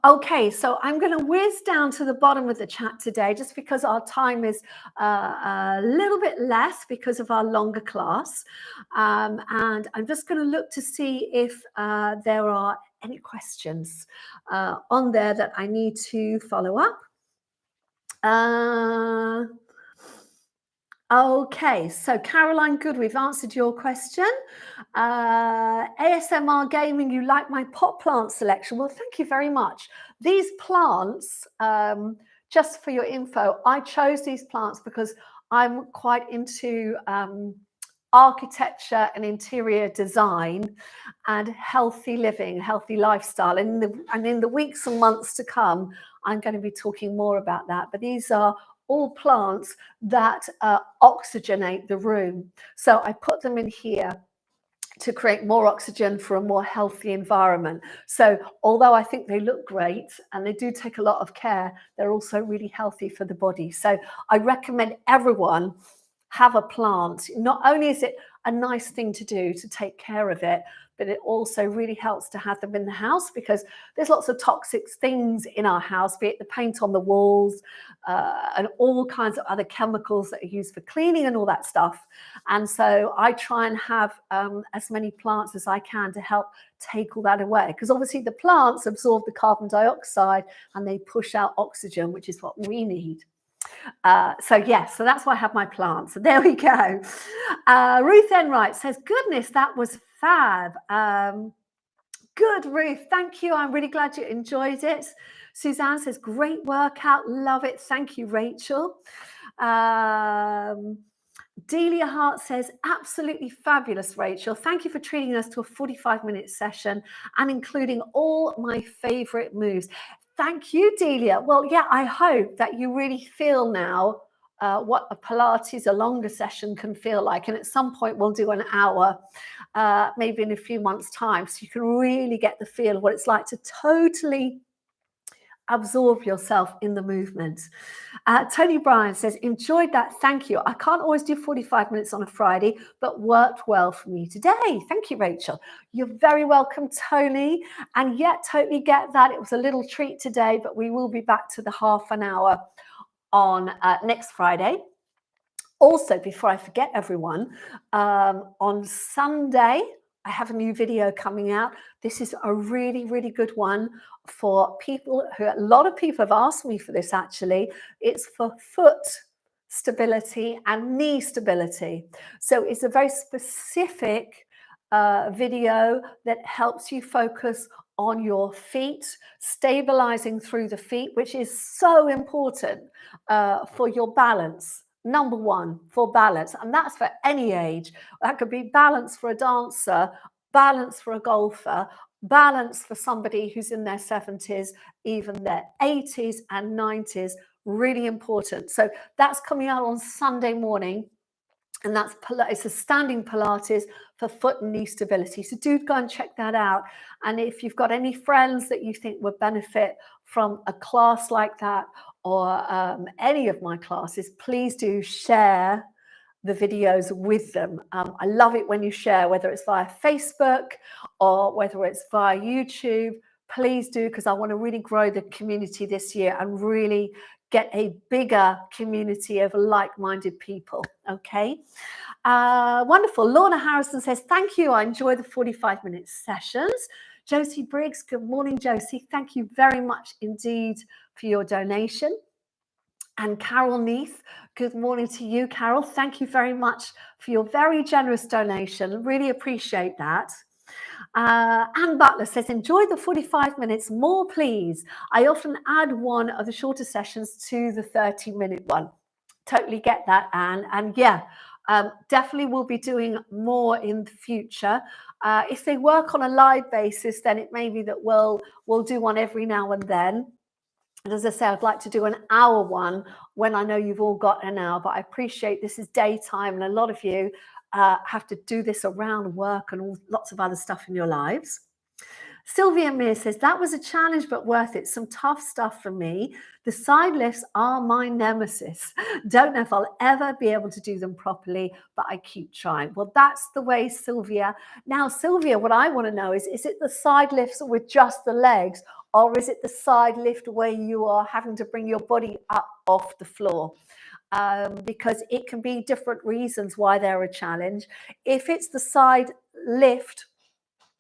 Okay, so I'm going to whiz down to the bottom of the chat today just because our time is a little bit less because of our longer class. And I'm just going to look to see if there are any questions on there that I need to follow up. Okay, so Caroline, good, we've answered your question. ASMR Gaming, you like my pot plant selection? Well, thank you very much. These plants, just for your info, I chose these plants because I'm quite into architecture and interior design and healthy living, healthy lifestyle. And in the weeks and months to come, I'm going to be talking more about that. But these are all plants that oxygenate the room. So I put them in here to create more oxygen for a more healthy environment. So although I think they look great and they do take a lot of care, they're also really healthy for the body. So I recommend everyone have a plant. Not only is it a nice thing to do to take care of it, but it also really helps to have them in the house because there's lots of toxic things in our house, be it the paint on the walls and all kinds of other chemicals that are used for cleaning and all that stuff. And so I try and have as many plants as I can to help take all that away, because obviously the plants absorb the carbon dioxide and they push out oxygen, which is what we need. So yes, so that's why I have my plants. So there we go. Ruth Enright says, goodness, that was fab. Good, Ruth. Thank you. I'm really glad you enjoyed it. Suzanne says, great workout. Love it. Thank you, Rachel. Delia Hart says, absolutely fabulous, Rachel. Thank you for treating us to a 45-minute session and including all my favorite moves. Thank you, Delia. Well, yeah, I hope that you really feel now what a Pilates, a longer session can feel like. And at some point we'll do an hour, maybe in a few months' time, so you can really get the feel of what it's like to totally absorb yourself in the movement. Tony Bryan says, enjoyed that. Thank you. I can't always do 45 minutes on a Friday, but worked well for me today. Thank you, Rachel. You're very welcome, Tony. And yet, totally get that. It was a little treat today, but we will be back to the half an hour on next Friday. Also, before I forget everyone, on Sunday, I have a new video coming out. This is a really, really good one for people who, a lot of people have asked me for this actually. It's for foot stability and knee stability. So it's a very specific video that helps you focus on your feet, stabilizing through the feet, which is so important for your balance. Number one, for balance, and that's for any age. That could be balance for a dancer, balance for a golfer, balance for somebody who's in their 70s, even their 80s and 90s. Really important. So that's coming out on Sunday morning. And it's a standing Pilates for foot and knee stability. So do go and check that out. And if you've got any friends that you think would benefit from a class like that or any of my classes, please do share the videos with them. I love it when you share, whether it's via Facebook or whether it's via YouTube. Please do, because I want to really grow the community this year and really get a bigger community of like-minded people. Okay, wonderful. Lorna Harrison says, thank you. I enjoy the 45-minute sessions. Josie Briggs, good morning, Josie. Thank you very much indeed for your donation. And Carol Neath, good morning to you, Carol. Thank you very much for your very generous donation. Really appreciate that. Anne Butler says, enjoy the 45 minutes, more please. I often add one of the shorter sessions to the 30-minute one. Totally get that, Anne. And yeah, definitely we'll be doing more in the future. If they work on a live basis, then it may be that we'll do one every now and then. And as I say, I'd like to do an hour one when I know you've all got an hour, but I appreciate this is daytime and a lot of you have to do this around work and lots of other stuff in your lives. Sylvia Meir says, that was a challenge, but worth it. Some tough stuff for me. The side lifts are my nemesis. Don't know if I'll ever be able to do them properly, but I keep trying. Well, that's the way, Sylvia. Now, Sylvia, what I want to know is it the side lifts with just the legs, or is it the side lift where you are having to bring your body up off the floor? Because it can be different reasons why they're a challenge. If it's the side lift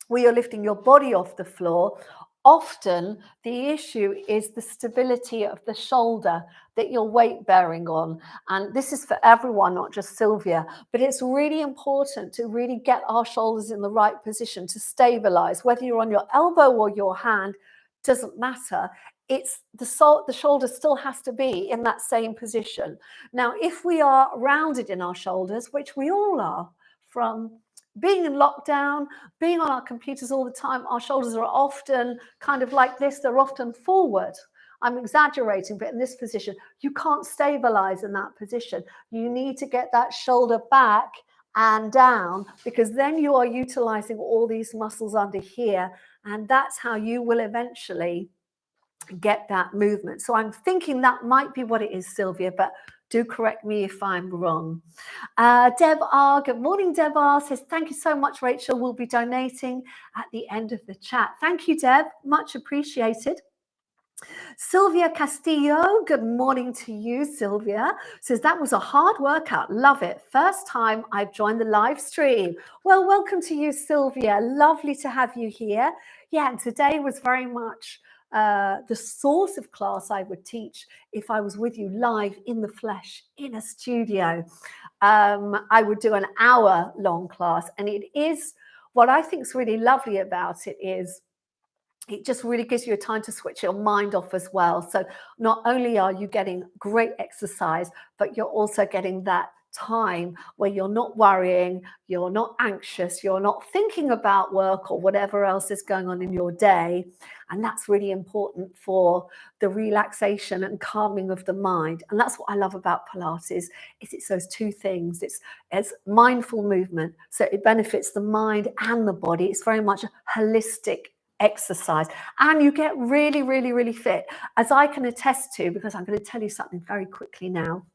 where you're lifting your body off the floor, often the issue is the stability of the shoulder that you're weight bearing on. And this is for everyone, not just Sylvia, but it's really important to really get our shoulders in the right position to stabilize. Whether you're on your elbow or your hand, doesn't matter. It's the shoulder still has to be in that same position. Now, if we are rounded in our shoulders, which we all are from being in lockdown, being on our computers all the time, our shoulders are often kind of like this. They're often forward. I'm exaggerating, but in this position, you can't stabilize in that position. You need to get that shoulder back and down, because then you are utilizing all these muscles under here. And that's how you will eventually get that movement. So I'm thinking that might be what it is, Sylvia, but do correct me if I'm wrong. Deb R, good morning, Deb R says, thank you so much, Rachel. We'll be donating at the end of the chat. Thank you, Deb. Much appreciated. Sylvia Castillo, good morning to you, Sylvia. Says, that was a hard workout. Love it. First time I've joined the live stream. Well, welcome to you, Sylvia. Lovely to have you here. Yeah, and today was very much the sort of class I would teach if I was with you live in the flesh in a studio. I would do an hour-long class, and it is what I think is really lovely about it is it just really gives you a time to switch your mind off as well. So not only are you getting great exercise, but you're also getting that time where you're not worrying, you're not anxious, you're not thinking about work or whatever else is going on in your day. And that's really important for the relaxation and calming of the mind. And that's what I love about Pilates is it's those two things. It's mindful movement, so it benefits the mind and the body. It's very much a holistic exercise, and you get really, really, really fit, as I can attest to, because I'm going to tell you something very quickly now.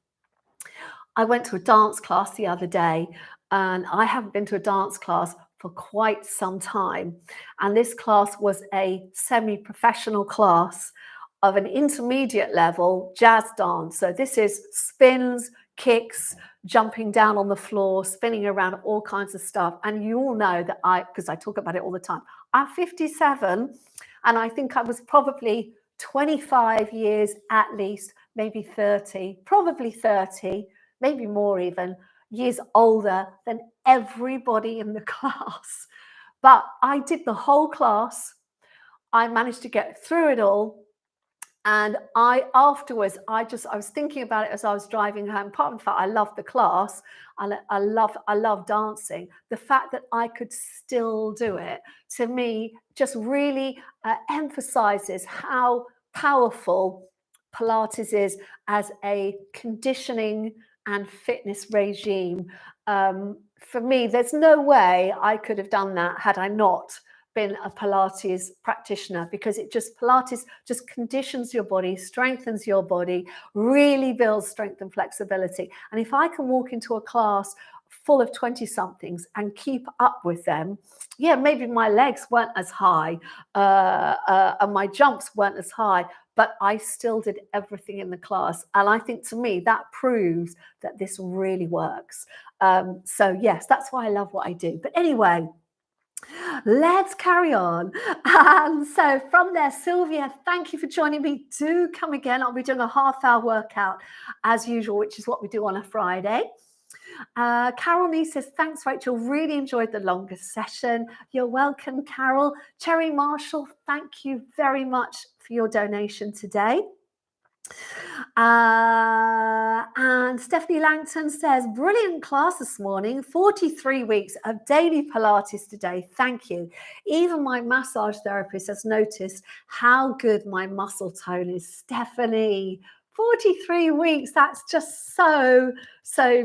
I went to a dance class the other day, and I haven't been to a dance class for quite some time. And this class was a semi-professional class of an intermediate level jazz dance. So this is spins, kicks, jumping down on the floor, spinning around, all kinds of stuff. And you all know that because I talk about it all the time, I'm 57, and I think I was probably 25 years at least, maybe 30, probably 30, maybe more even, years older than everybody in the class. But I did the whole class. I managed to get through it all. And afterwards, I was thinking about it as I was driving home. Apart from the fact I love the class, I love dancing. The fact that I could still do it, to me, just really emphasizes how powerful Pilates is as a conditioning and fitness regime. For me, there's no way I could have done that had I not been a Pilates practitioner, because Pilates just conditions your body, strengthens your body, really builds strength and flexibility. And if I can walk into a class full of 20-somethings and keep up with them, yeah, maybe my legs weren't as high and my jumps weren't as high, but I still did everything in the class. And I think, to me, that proves that this really works. So yes, that's why I love what I do. But anyway, let's carry on. So from there, Sylvia, thank you for joining me. Do come again. I'll be doing a half-hour workout as usual, which is what we do on a Friday. Carol Nee says, thanks, Rachel. Really enjoyed the longest session. You're welcome, Carol. Cherry Marshall, thank you very much for your donation today. And Stephanie Langton says, brilliant class this morning, 43 weeks of daily Pilates today. Thank you. Even my massage therapist has noticed how good my muscle tone is. Stephanie, 43 weeks. That's just so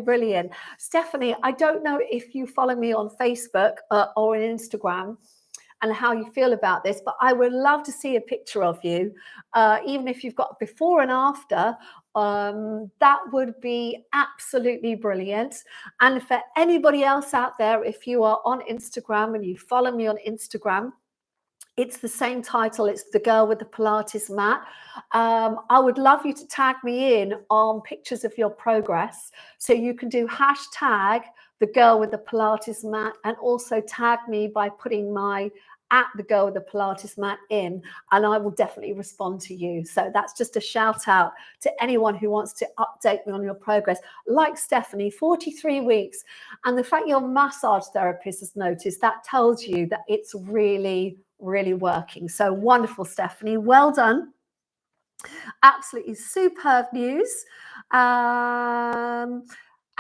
brilliant. Stephanie, I don't know if you follow me on Facebook or on Instagram and how you feel about this, but I would love to see a picture of you, even if you've got before and after. That would be absolutely brilliant. And for anybody else out there, if you are on Instagram and you follow me on Instagram, it's the same title. It's the girl with the Pilates mat. I would love you to tag me in on pictures of your progress. So you can do hashtag the girl with the Pilates mat, and also tag me by putting my @the girl with the Pilates mat in, and I will definitely respond to you. So that's just a shout out to anyone who wants to update me on your progress. Like Stephanie, 43 weeks. And the fact your massage therapist has noticed, that tells you that it's really working. So wonderful, Stephanie. Well done. Absolutely superb news.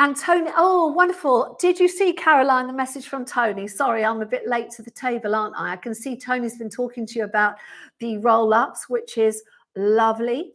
And Tony, oh, wonderful. Did you see, Caroline, the message from Tony? Sorry, I'm a bit late to the table, aren't I? I can see Tony's been talking to you about the roll-ups, which is lovely.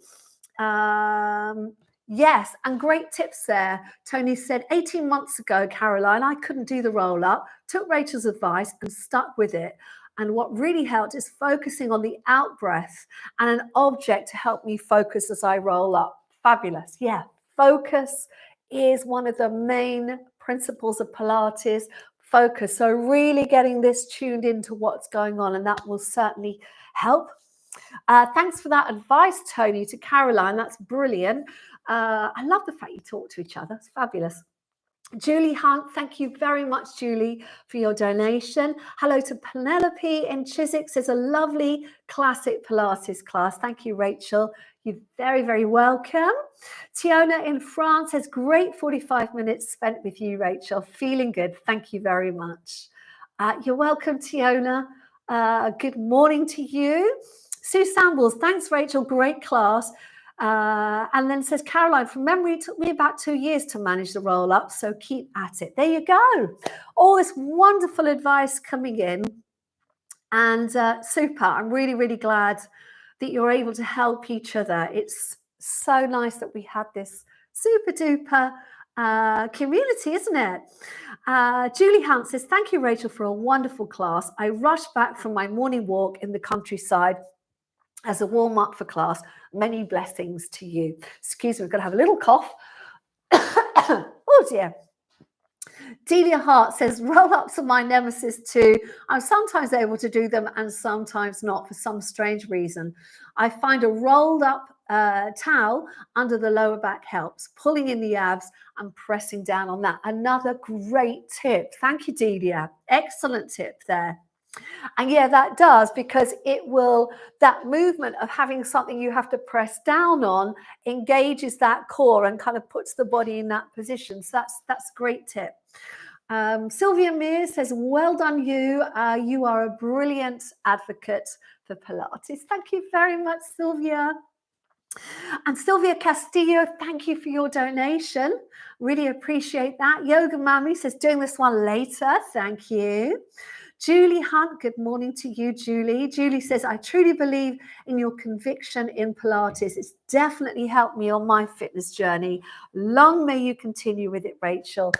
Yes, and great tips there. Tony said, 18 months ago, Caroline, I couldn't do the roll-up, took Rachel's advice and stuck with it. And what really helped is focusing on the out breath and an object to help me focus as I roll up. Fabulous. Yeah, focus is one of the main principles of Pilates. Focus. So really getting this tuned into what's going on, and that will certainly help. Thanks for that advice, Tony, to Caroline. That's brilliant. I love the fact you talk to each other. It's fabulous. Julie Hunt, thank you very much, Julie, for your donation. Hello to Penelope in Chiswick, says a lovely classic Pilates class. Thank you, Rachel. You're very welcome. Tiona in France says, great 45 minutes spent with you, Rachel. Feeling good. Thank you very much. You're welcome, Tiona. Good morning to you. Sue Sambles, thanks, Rachel. Great class. And then says, Caroline, from memory, it took me about 2 years to manage the roll up, so keep at it. There you go. All this wonderful advice coming in, and super. I'm really glad that you're able to help each other. It's so nice that we had this super duper community, isn't it? Julie Hunt says, thank you, Rachel, for a wonderful class. I rushed back from my morning walk in the countryside as a warm-up for class. Many blessings to you. Excuse me, we're going to have a little cough. Oh dear. Delia Hart says, roll-ups are my nemesis too. I'm sometimes able to do them and sometimes not for some strange reason. I find a rolled up towel under the lower back helps, pulling in the abs and pressing down on that. Another great tip. Thank you, Delia. Excellent tip there. And yeah, that does, because it will, that movement of having something you have to press down on engages that core and kind of puts the body in that position. So that's a great tip. Sylvia Mears says, well done you. You are a brilliant advocate for Pilates. Thank you very much, Sylvia. And Sylvia Castillo, thank you for your donation. Really appreciate that. Yoga Mami says, doing this one later. Thank you. Julie Hunt, good morning to you, Julie. Julie says, I truly believe in your conviction in Pilates. It's definitely helped me on my fitness journey. Long may you continue with it, Rachel.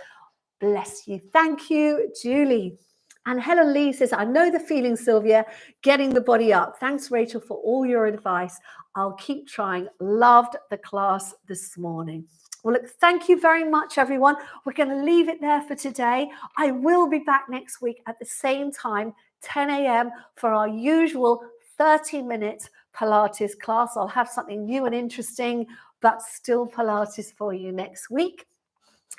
Bless you. Thank you, Julie. And Helen Lee says, I know the feeling, Sylvia, getting the body up. Thanks, Rachel, for all your advice. I'll keep trying. Loved the class this morning. Well, look, thank you very much, everyone. We're going to leave it there for today. I will be back next week at the same time, 10 a.m. for our usual 30-minute Pilates class. I'll have something new and interesting, but still Pilates for you next week.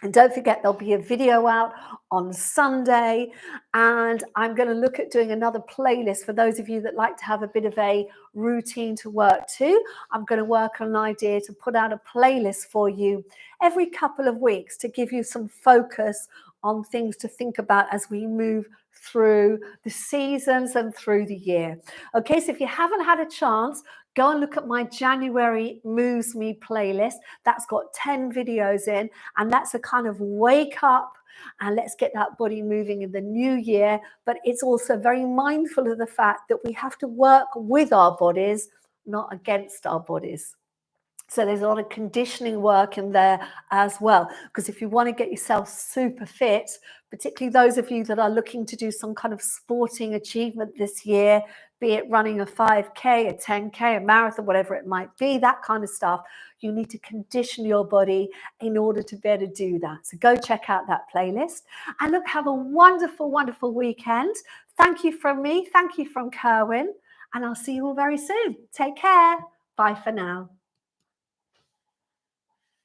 And don't forget, there'll be a video out on Sunday, and I'm going to look at doing another playlist for those of you that like to have a bit of a routine to work to. I'm going to work on an idea to put out a playlist for you every couple of weeks to give you some focus on things to think about as we move through the seasons and through the year. Okay, so if you haven't had a chance, go and look at my January Moves Me playlist. That's got 10 videos in, and that's a kind of wake up and let's get that body moving in the new year. But it's also very mindful of the fact that we have to work with our bodies, not against our bodies. So there's a lot of conditioning work in there as well, because if you want to get yourself super fit, particularly those of you that are looking to do some kind of sporting achievement this year, be it running a 5K, a 10K, a marathon, whatever it might be, that kind of stuff, you need to condition your body in order to be able to do that. So go check out that playlist. And look, have a wonderful, wonderful weekend. Thank you from me. Thank you from Kerwin. And I'll see you all very soon. Take care. Bye for now.